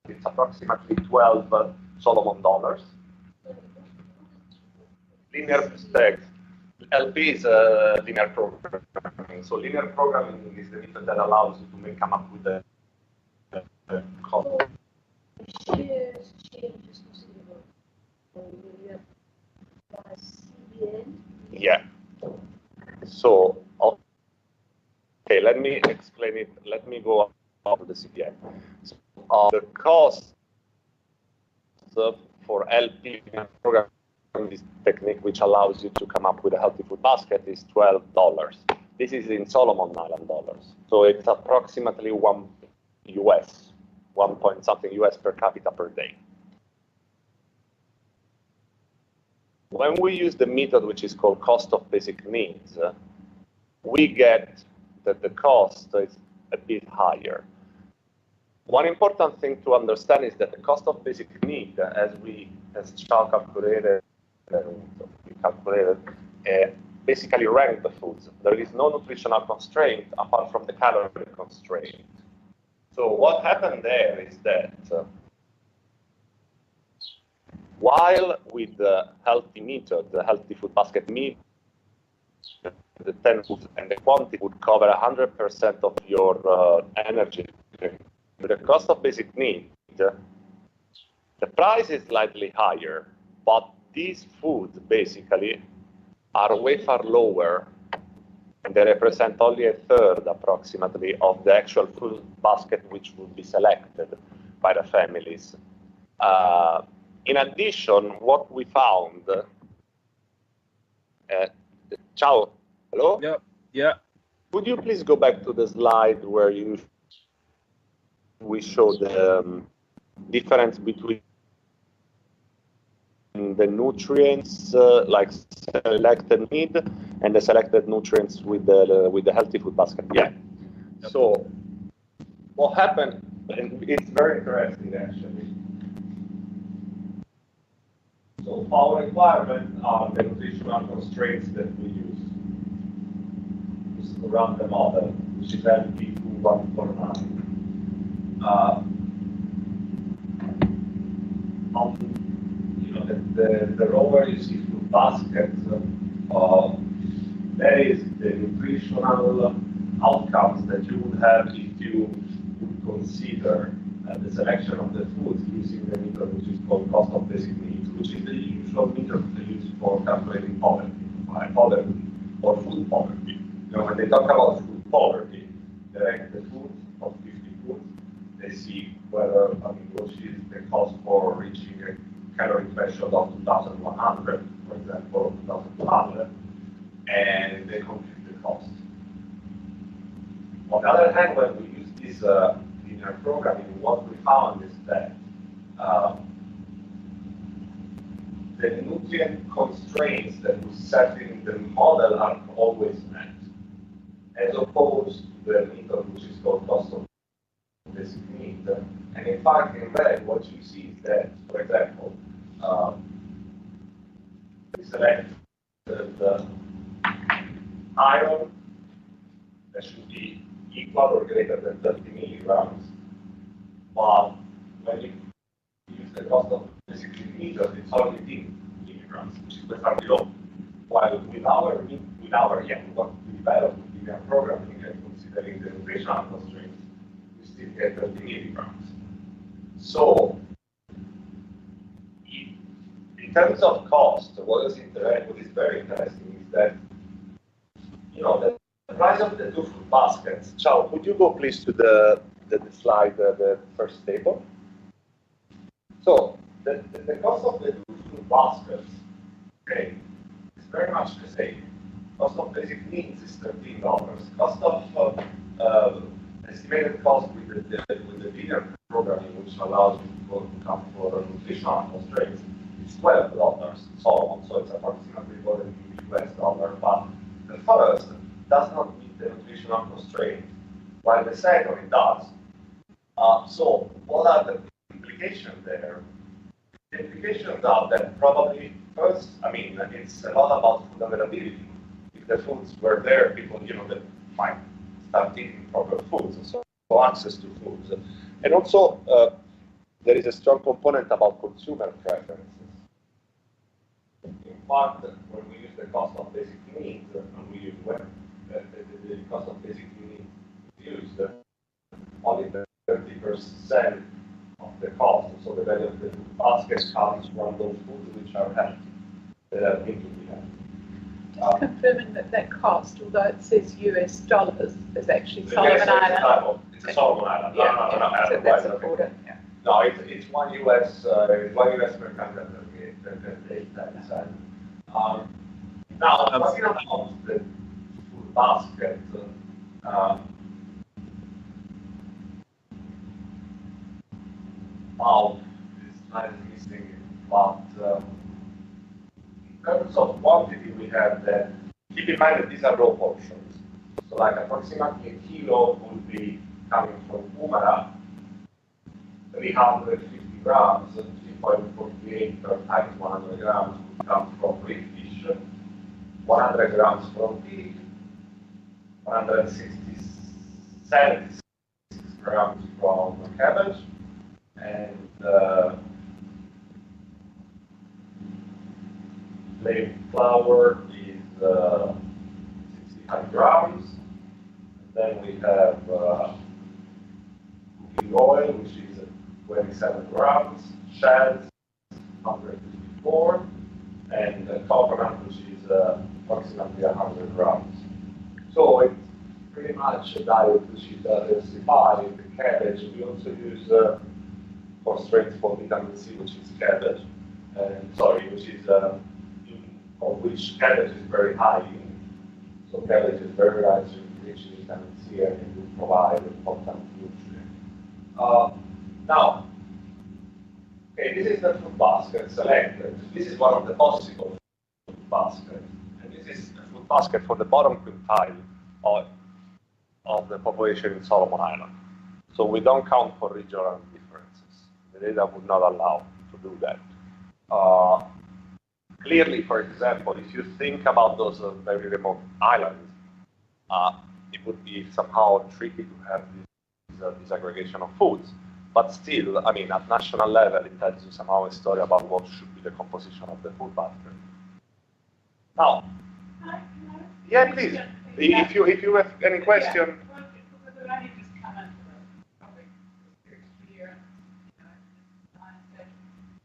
[SPEAKER 1] It's approximately 12 Solomon dollars. Linear text. LP is linear programming. So linear programming is the method that allows you to come up with the cost. Yeah. So, okay, let me explain it. Let me go up to the CPM. So, the cost for LP programming this technique, which allows you to come up with a healthy food basket, is $12. This is in Solomon Island dollars. So it's approximately $1 point something US per capita per day. When we use the method which is called cost of basic needs, we get that the cost is a bit higher. One important thing to understand is that the cost of basic need, as Chao calculated, basically rank the foods. There is no nutritional constraint apart from the calorie constraint. So what happened there is that while with the healthy method, the healthy food basket method, the 10 foods and the quantity would cover 100% of your energy. With the cost of basic need, the price is slightly higher, but these foods basically are way far lower, and they represent only a third approximately of the actual food basket which would be selected by the families. In addition, what we found, Chao, hello?
[SPEAKER 2] Yeah.
[SPEAKER 1] Could you please go back to the slide where we show the difference between the nutrients like selected need and the selected nutrients with the healthy food basket? Yeah. Yep. So what happened, and it's very interesting actually. So our requirements are the nutritional constraints that we use to run the model, which is LP2149. The rover you see food basket, that is the nutritional outcomes that you would have if you would consider the selection of the foods using the method which is called cost of basic needs, which is the usual method used for calculating poverty or food poverty. You know, when they talk about food poverty, they rank the foods of 50 foods. They see whether, what is the cost for reaching a calorie threshold of 2,100, for example, 2,200, and they compute the cost. On the other hand, when we use this linear programming, what we found is that the nutrient constraints that we set in the model are always met, as opposed to the method which is called cost of basic need. And in fact, in red, what you see is that, for example, we select the iron that should be equal or greater than 30 milligrams, but when you use the cost of basic need, it's only 15 milligrams, which is far below. While with our what we developed with linear programming and considering the nutritional constraints, we still get 30 milligrams. So
[SPEAKER 6] in terms of cost, what is very interesting is that, the price of the two food baskets.
[SPEAKER 1] Chao, could you go please to the slide, the first table?
[SPEAKER 6] So the cost of the two food baskets, okay, is very much the same. Cost of basic needs is $13. Cost of estimated cost with the linear programming, which allows you to come for nutritional constraints, is $12 Solomon, so it's approximately $40 US, but the first does not meet the nutritional constraint, while the second it does. So what are the implications there? The implications are that probably first, it's a lot about food availability. If the foods were there, people, they might start eating proper foods, so access to foods. And also, there is a strong component about consumer preferences. In fact, when we use the cost of basic needs, and we use the cost of basic needs used, only 30% of the cost, so the value of the food basket comes from those foods which are healthy, that are deemed to be healthy.
[SPEAKER 14] Just confirming that cost, although it says US dollars, is actually Solomon Island.
[SPEAKER 6] It's a Solomon Island.
[SPEAKER 14] No, so that's important. Yeah.
[SPEAKER 6] No, it's one US per country per day. Now, talking about the food basket, this slide is missing, but in terms of quantity, we have that. Keep in mind that these are raw portions. So, like approximately a kilo would be coming from Umara, 350 grams, 3.48 per times 100 grams would come from reef fish, 100 grams from pig, 176 grams from cabbage, and plain flour is 65 grams. And then we have cooking oil, which is 27 grams, shells, 154, and coconut, which is approximately 100 grams. So it's pretty much a diet which is diversified. The cabbage, we also use constraints for vitamin C, which is cabbage, which cabbage is very high in. So cabbage is very rich in vitamin C and it will provide important nutrients. Now, okay, this is the food basket selected. This is one of the possible food baskets. And this is the food basket for the bottom quintile of the population in Solomon Island. So we don't count for regional differences. The data would not allow to do that. Clearly, for example, if you think about those very remote islands, it would be somehow tricky to have this aggregation of foods. But still, at national level, it tells you somehow a story about what should be the composition of the food basket. Now, yeah, please. If you have any question.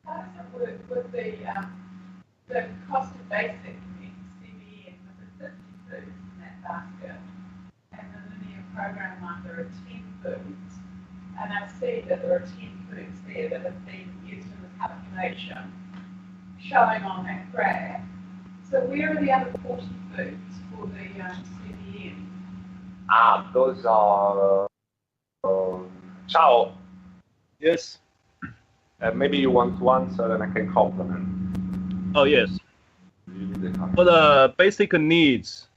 [SPEAKER 14] How does it work with the cost of basic needs, CBN, with the 50 foods in that basket, and the linear program one, there are 10 foods, and I see that there are 10 foods there that have been used in the calculation, showing on that graph. So where are the other 40 foods for the CBN?
[SPEAKER 6] Those are Chao.
[SPEAKER 2] Yes.
[SPEAKER 1] Maybe you want to answer and I can complement.
[SPEAKER 2] Oh, yes. For the basic needs,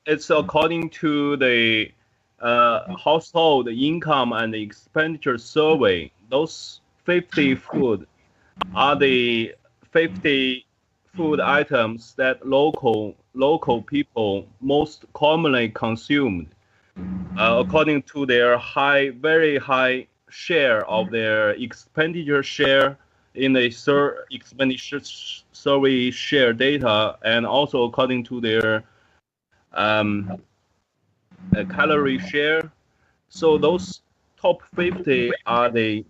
[SPEAKER 2] it's according to the household income and expenditure survey. Those 50 food are the 50 food items that local people most commonly consumed, according to their very high share of their expenditure share in the expenditure survey share data, and also according to their calorie share. So those top 50 are the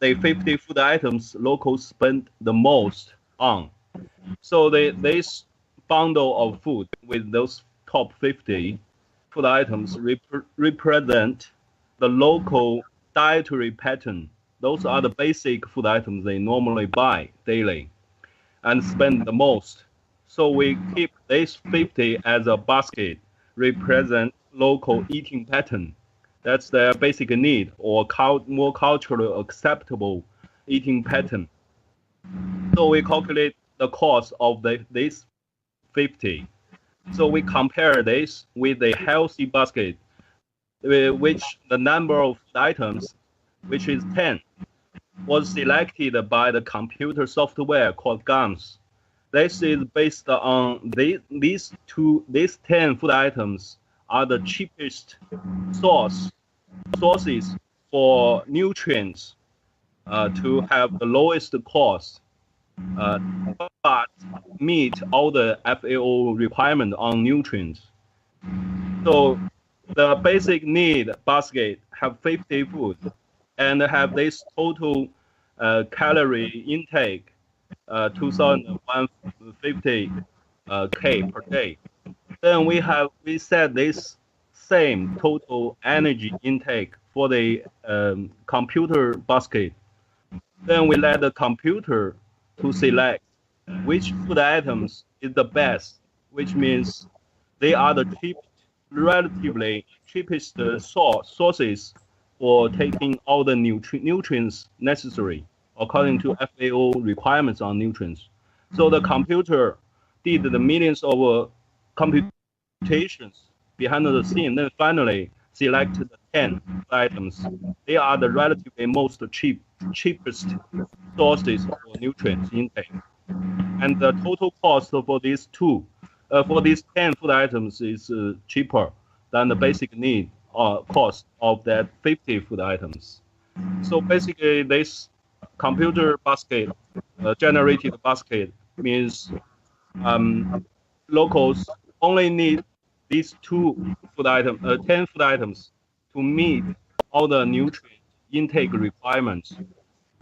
[SPEAKER 2] the 50 food items locals spend the most on. So this bundle of food with those top 50 food items represent the local dietary pattern. Those are the basic food items they normally buy daily and spend the most. So we keep these 50 as a basket, represent local eating pattern. That's their basic need or more culturally acceptable eating pattern. So we calculate the cost of this 50. So we compare this with a healthy basket, which the number of items, which is 10, was selected by the computer software called GAMS. This is based on these 10 food items are the cheapest sources for nutrients to have the lowest cost, but meet all the FAO requirement on nutrients. So the basic need basket have 50 food and have this total calorie intake 2,150 K per day. Then we set this same total energy intake for the computer basket. Then we let the computer to select which food items is the best, which means they are the relatively cheapest sources for taking all the nutrients necessary according to FAO requirements on nutrients. So the computer did the millions of computations behind the scene, then finally selected the 10 items. They are the relatively most cheapest sources for nutrients intake. And the total cost for these 10 food items is cheaper than the basic need cost of that 50 food items. So basically, this computer basket, generated basket, means locals only need these 10 food items to meet all the nutrient intake requirements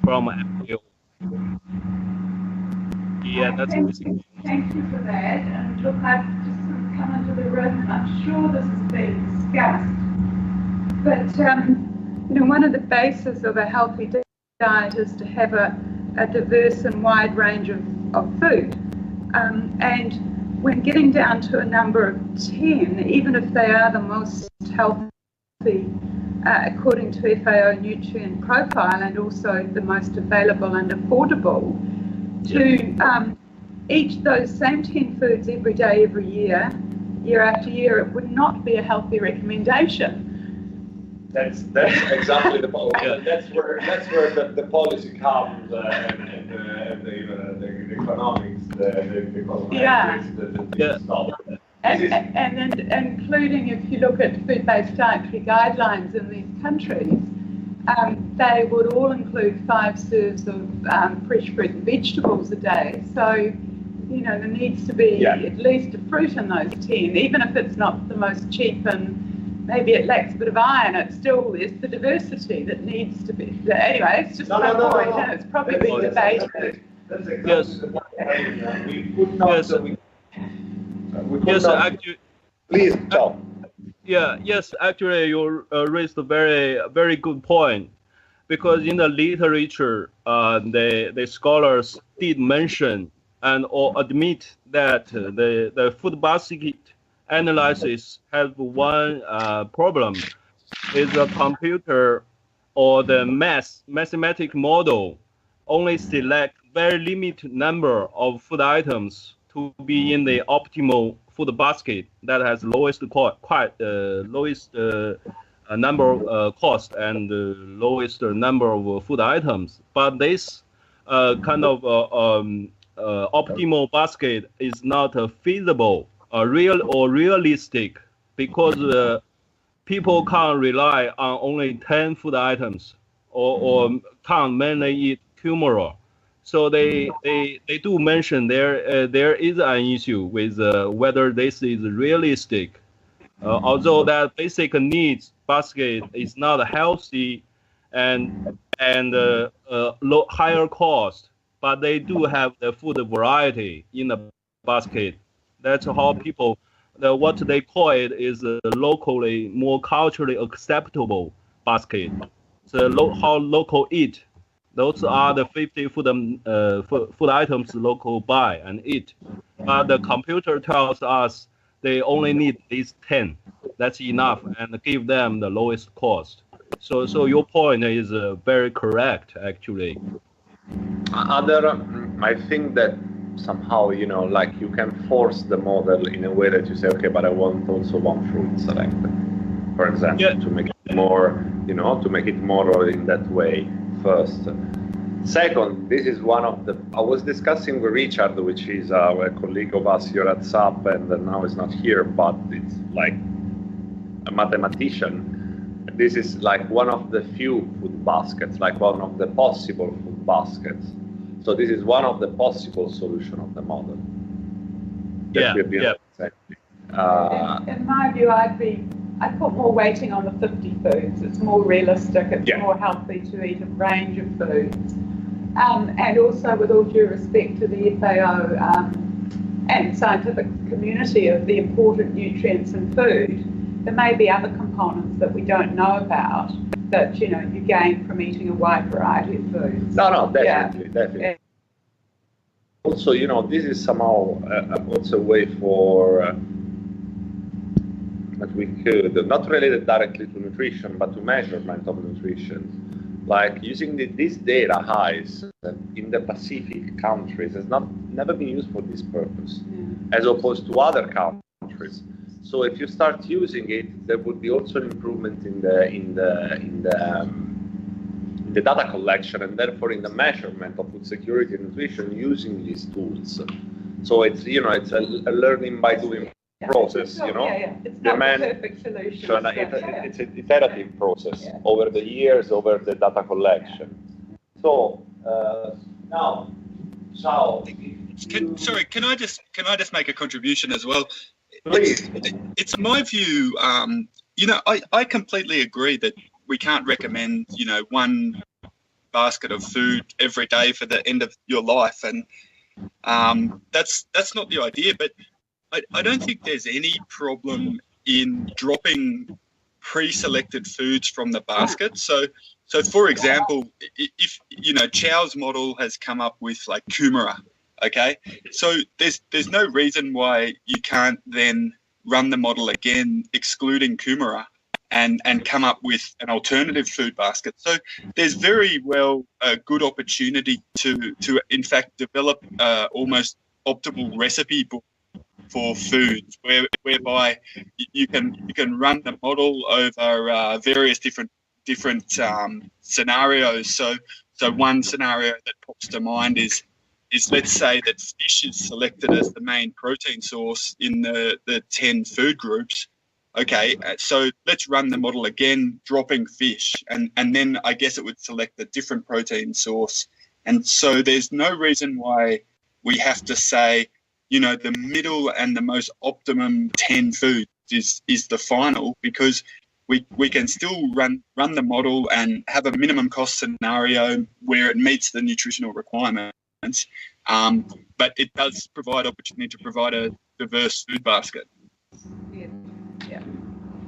[SPEAKER 2] from FAO. Yeah, that's basically.
[SPEAKER 14] Thank you for that. And look, I've just sort of come into the room. I'm sure this has been discussed. But, one of the bases of a healthy diet is to have a diverse and wide range of food. And when getting down to a number of 10, even if they are the most healthy, according to FAO nutrient profile, and also the most available and affordable, to eat those same 10 foods every day, every year, year after year, it would not be a healthy recommendation.
[SPEAKER 6] That's exactly the point. Yeah. That's where the policy comes and the economics, the economics, stuff.
[SPEAKER 14] And including if you look at food-based dietary guidelines in these countries, they would all include 5 serves of fresh fruit and vegetables a day. So, there needs to be at least a fruit in those 10, even if it's not the most cheap and maybe it lacks a bit of iron, it still is the diversity that needs to be. Anyway, it's just my point. No. It's probably been debated.
[SPEAKER 6] That's exactly the point. We could not.
[SPEAKER 2] Actually,
[SPEAKER 1] please, Tom.
[SPEAKER 2] Yes, actually, you raised a very, very good point, because in the literature, the scholars did mention or admit that the food basket analysis has one problem: is the computer or the mathematical model only select very limited number of food items to be in the optimal food basket that has lowest number of cost and lowest number of food items. But this kind of optimal basket is not feasible, realistic, because people can't rely on only 10 food items or can't mainly eat cumula. So they do mention there is an issue with whether this is realistic. Although that basic needs basket is not healthy and higher cost, but they do have the food variety in the basket. That's how people, what they call it is a locally more culturally acceptable basket. So how local eat. Those are the 50 food items local buy and eat. But the computer tells us they only need these 10. That's enough and give them the lowest cost. So your point is very correct, actually.
[SPEAKER 1] I think that somehow, like you can force the model in a way that you say, okay, but I want also one fruit selected, for example, to make it more, to make it more in that way first. Second, this is one of the, I was discussing with Richard, which is a colleague of us here at SAP, and now is not here, but it's like a mathematician. This is like one of the few food baskets, like one of the possible food baskets. So this is one of the possible solution of the model.
[SPEAKER 14] In my view, I'd put more weighting on the 50 foods. It's more realistic. It's more healthy to eat a range of foods. And also, with all due respect to the FAO and scientific community of the important nutrients in food, there may be other components that we don't know about that you gain from eating a wide variety of foods.
[SPEAKER 1] No, definitely. Also, this is somehow also a way for that we could, not related directly to nutrition, but to measurement of nutrition. Like using this data highs in the Pacific countries has never been used for this purpose, as opposed to other countries. So if you start using it, there would be also an improvement in the data collection and therefore in the measurement of food security and nutrition using these tools. So it's it's a learning by doing process.
[SPEAKER 14] It's not the perfect solution.
[SPEAKER 1] It's an iterative process over the years, over the data collection. So now, Chao.
[SPEAKER 3] Can I just make a contribution as well?
[SPEAKER 1] Please.
[SPEAKER 3] It's my view. I completely agree that we can't recommend one basket of food every day for the end of your life, and that's not the idea. But I don't think there's any problem in dropping pre-selected foods from the basket. So for example, if Chao's model has come up with like kumara. Okay, so there's no reason why you can't then run the model again, excluding kumara, and come up with an alternative food basket. So there's very well a good opportunity to in fact develop almost optimal recipe book for foods, whereby you can run the model over various different scenarios. So one scenario that pops to mind is let's say that fish is selected as the main protein source in the 10 food groups. Okay, so let's run the model again, dropping fish, and then I guess it would select a different protein source. And so there's no reason why we have to say, the middle and the most optimum 10 foods is the final, because we can still run the model and have a minimum cost scenario where it meets the nutritional requirements. But it does provide opportunity to provide a diverse food basket.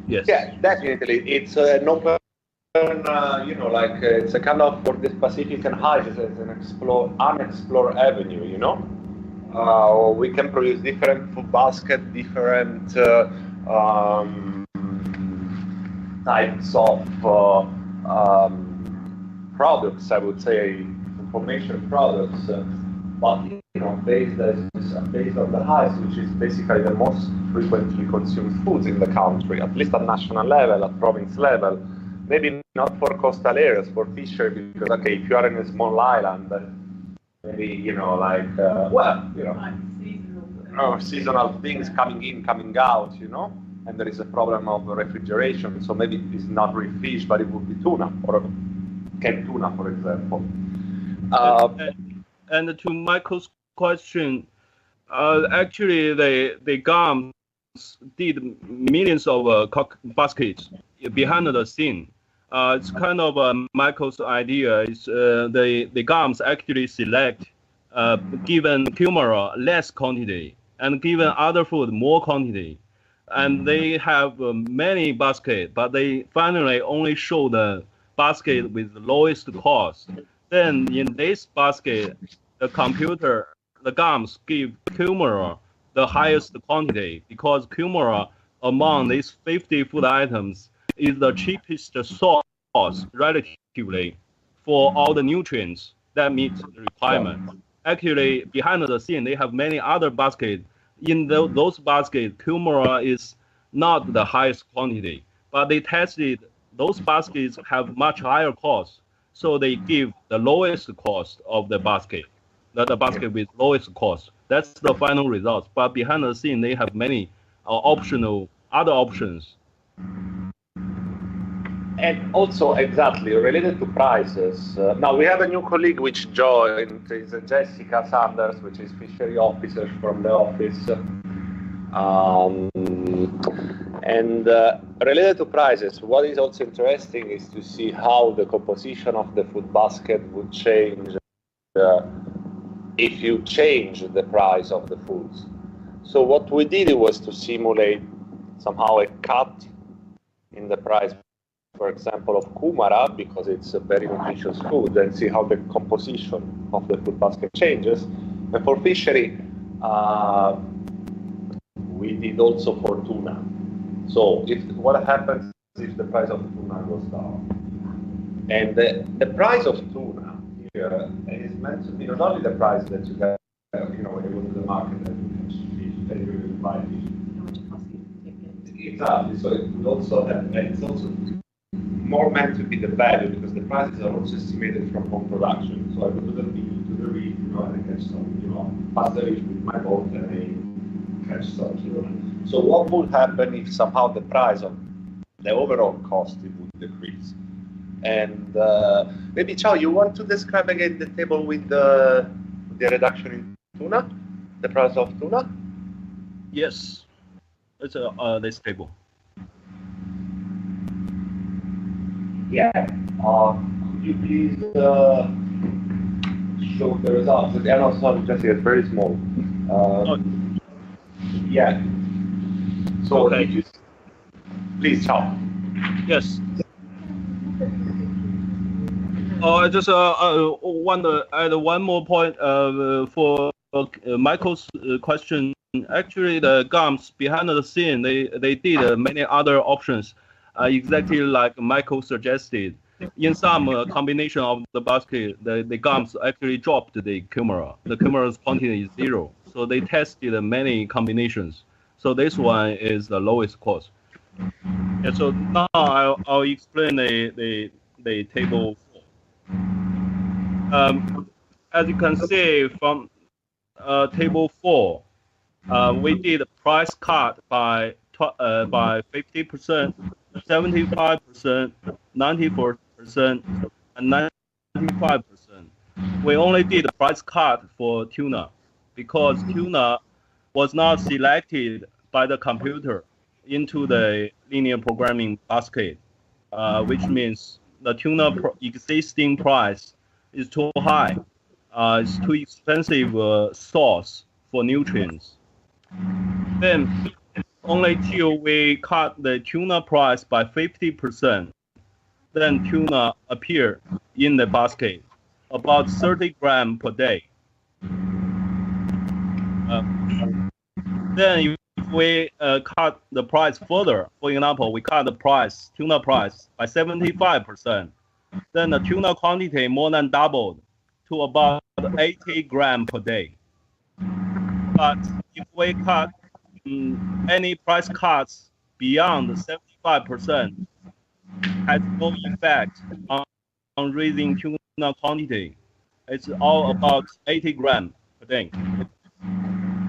[SPEAKER 2] Yes.
[SPEAKER 1] Yeah, definitely. It's an open, it's a kind of, for this Pacific and HIES, it's an unexplored avenue, we can produce different food basket, different types of products, I would say, information products, but based on the HIES, which is basically the most frequently consumed foods in the country, at least at national level, at province level. Maybe not for coastal areas, for fishery, because if you are in a small island, maybe seasonal things coming in, coming out, and there is a problem of refrigeration. So maybe it's not real fish, but it would be tuna or canned tuna, for example.
[SPEAKER 2] And to Michael's question, actually, the GAMS did millions of baskets behind the scene. It's kind of Michael's idea. Is the GAMS actually select given Kumara less quantity and given other food more quantity, and they have many baskets, but they finally only show the basket with the lowest cost. Then in this basket, the GAMS give Kumara the highest quantity because Kumara among these 50 food items is the cheapest source relatively for all the nutrients that meet the requirement. Actually, behind the scene, they have many other baskets. In those baskets, Kumara is not the highest quantity, but they tested those baskets have much higher cost, so they give the lowest cost of the basket, the basket with lowest cost. That's the final result. But behind the scene, they have many optional other options.
[SPEAKER 1] And also, exactly, related to prices. Now, we have a new colleague which joined, is Jessica Sanders, which is fishery officer from the office. And related to prices, what is also interesting is to see how the composition of the food basket would change if you change the price of the foods. So what we did was to simulate somehow a cut in the price, for example, of kumara, because it's a very nutritious food, and see how the composition of the food basket changes. And for fishery, we did also for tuna. So what happens if the price of tuna goes down? And the price of tuna here is meant to be not only the price that you get, when you go to the market and you catch fish, and you buy fish. Exactly. So it would also have, it's also more meant to be the value, because the prices are also estimated from home production. So I would do the beach, to the reef, and I catch some, pass the reef with my boat and I catch some, So what would happen if somehow the price of the overall cost would decrease? And maybe, Chao, you want to describe again the table with the reduction in tuna, the price of tuna?
[SPEAKER 2] Yes, it's this table.
[SPEAKER 1] Yeah. Could you please show the results? They are not so just yet, very small. Yeah. So
[SPEAKER 2] okay.
[SPEAKER 1] Please, Chao.
[SPEAKER 2] Yes. I just want to add one more point for Michael's question. Actually, the GAMS behind the scene, they did many other options, exactly like Michael suggested. In some combination of the basket, the GAMS actually dropped the kumara. The kumara's quantity is 0. So they tested many combinations. So this one is the lowest cost. Yeah, so now I'll explain the table 4. As you can see from table 4, we did price cut by 50%, 75%, 94%, and 95%. We only did price cut for tuna because tuna was not selected by the computer into the linear programming basket, which means the tuna existing price is too high. It's too expensive source for nutrients. Then only till we cut the tuna price by 50%, then tuna appear in the basket, about 30 grams per day. Then if we cut the price further, for example, we cut the tuna price by 75%, then the tuna quantity more than doubled to about 80 grams per day. But if we cut any price cuts beyond 75%, has no effect on raising tuna quantity. It's all about 80 grams per day.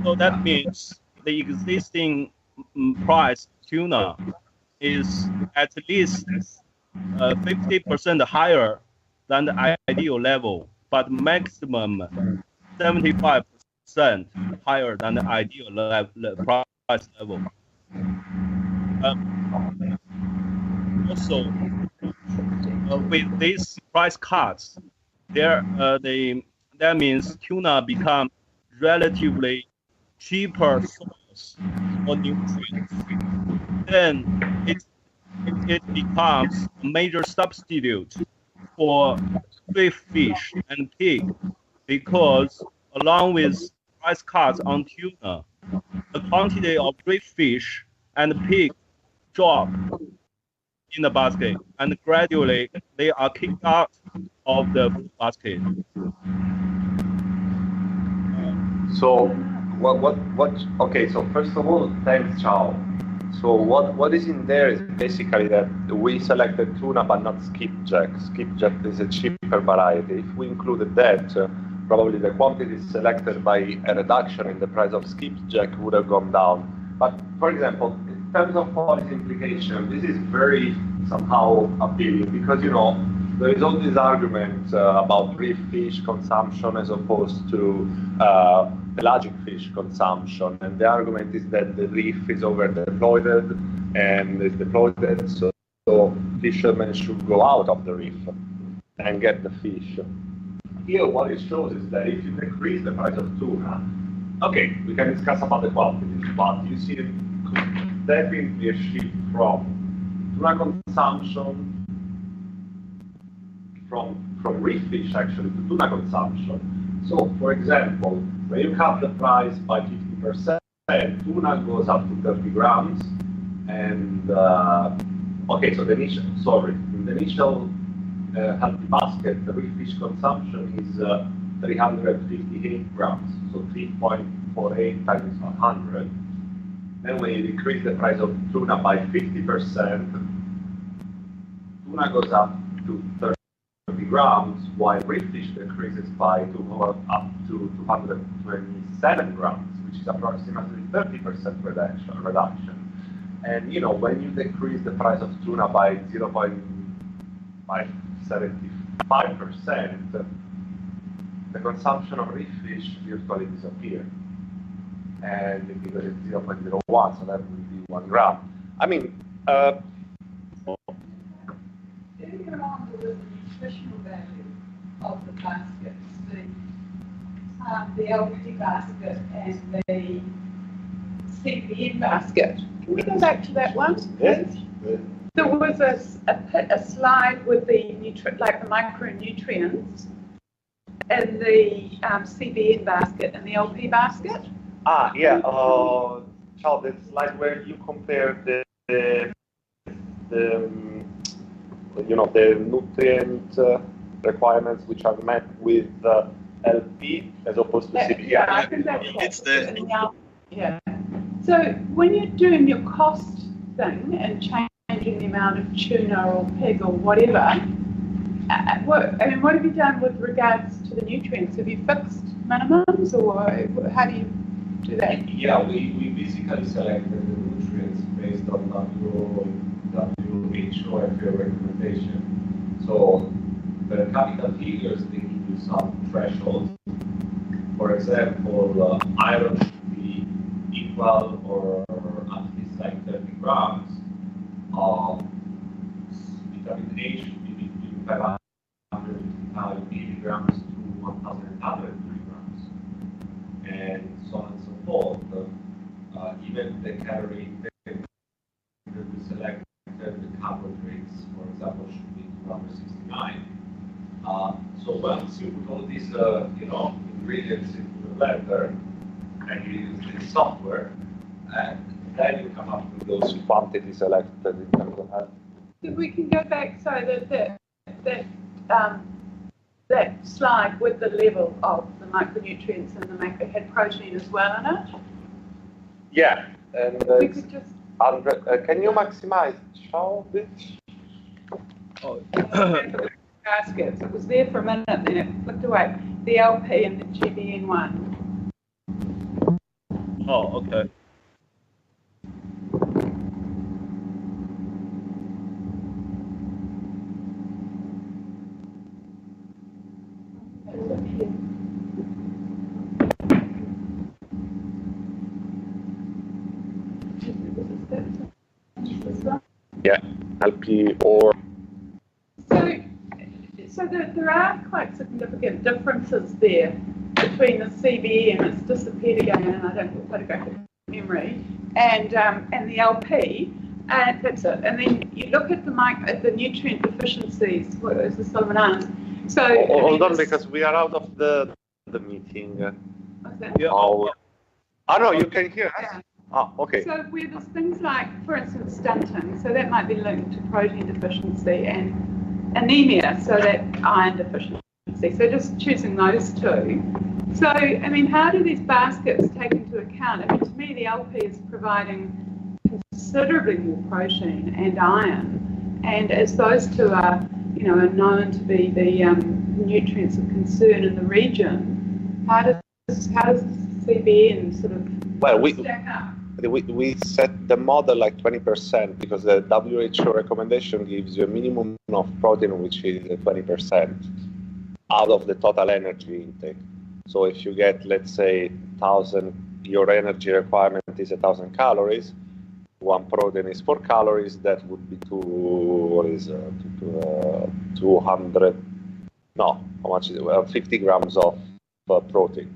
[SPEAKER 2] So that means the existing price tuna is at least 50% higher than the ideal level, but maximum 75% higher than the ideal price level. Also, with these price cuts, that means tuna become relatively cheaper source for nutrients. Then it becomes a major substitute for reef fish and pig, because along with price cuts on tuna, the quantity of reef fish and pig drop in the basket, and gradually they are kicked out of the food basket.
[SPEAKER 1] So okay, so first of all, thanks, Chao. So what is in there is basically that we selected tuna but not skipjack. Skipjack is a cheaper variety. If we included that, probably the quantity selected by a reduction in the price of skipjack would have gone down. But for example, in terms of policy implication, this is very somehow appealing, because there is all this argument about reef fish consumption as opposed to pelagic fish consumption, and the argument is that the reef is over-deployed and is deployed, so fishermen should go out of the reef and get the fish. Here, what it shows is that if you decrease the price of tuna, okay, we can discuss about the quantities, but you see definitely a shift from tuna consumption from reef fish actually to tuna consumption. So, for example, when you cut the price by 50%, tuna goes up to 30 grams, and okay, so in the initial healthy basket, the reef fish consumption is 358 grams, so 3.48 times 100. Then when you decrease the price of tuna by 50%, tuna goes up to 30 grams, while reef fish decreases by up to 227 grams, which is approximately 30% reduction. And when you decrease the price of tuna by 0.75%, the consumption of reef fish virtually disappears. And because it's 0.01, so that would be 1 gram. I mean,
[SPEAKER 14] getting around with the nutritional value of the baskets, the LP basket and the CBN basket. Can we go back to that one, please? There was a slide with the micronutrients in the CBN basket and the LP basket.
[SPEAKER 1] Yeah. Chao, the slide where you compare the nutrient requirements which are met with LP as opposed to CBN.
[SPEAKER 14] Yeah, I think that's yeah. So when you're doing your cost thing and changing the amount of tuna or pig or whatever, what have you done with regards to the nutrients? Have you fixed minimums, or how do you do that?
[SPEAKER 6] Yeah, we basically selected the nutrients based on WHO and FAO recommendation. So the capital figures, they give you some thresholds. For example, iron should be equal or at least like 30 grams. Vitamin A should be between 555 milligrams to 1,100 milligrams, and so on and so forth. Even the calorie intake that we selected, the carbohydrates, for example, should be 269. So once you put all these, ingredients into the blender and you use this software, then you come up with those quantities selected in terms of health.
[SPEAKER 14] We can go back so that slide with the level of the micronutrients and the macro had protein as well in it.
[SPEAKER 1] Yeah, and
[SPEAKER 14] we could just.
[SPEAKER 1] Can you maximize Chao bit?
[SPEAKER 2] Oh.
[SPEAKER 14] Baskets. It was there for a minute, then it flipped away. The LP and the GBN one.
[SPEAKER 2] Oh, okay.
[SPEAKER 1] Yeah, LP or.
[SPEAKER 14] So So there are quite significant differences there between the CBE, and it's disappeared again, and I don't have photographic memory, and the LP, and that's it. And then you look at the nutrient deficiencies. What is the Solomon Islands? So
[SPEAKER 1] hold on, because we are out of the meeting.
[SPEAKER 14] What's that?
[SPEAKER 2] Yeah.
[SPEAKER 1] Oh no, you can hear us.
[SPEAKER 14] Yeah.
[SPEAKER 1] Oh, okay.
[SPEAKER 14] So where there's things like, for instance, stunting, so that might be linked to protein deficiency, and anemia, so that iron deficiency. So just choosing those two. So, I mean, how do these baskets take into account? I mean, to me, the LP is providing considerably more protein and iron, and as those two are, are known to be the nutrients of concern in the region, how does CBN sort of stack up?
[SPEAKER 1] We set the model like 20% because the WHO recommendation gives you a minimum of protein, which is 20% out of the total energy intake. So if you get, let's say, 1,000, your energy requirement is 1,000 calories. One protein is 4 calories. That would be 200. No, how much is it? 50 grams of protein.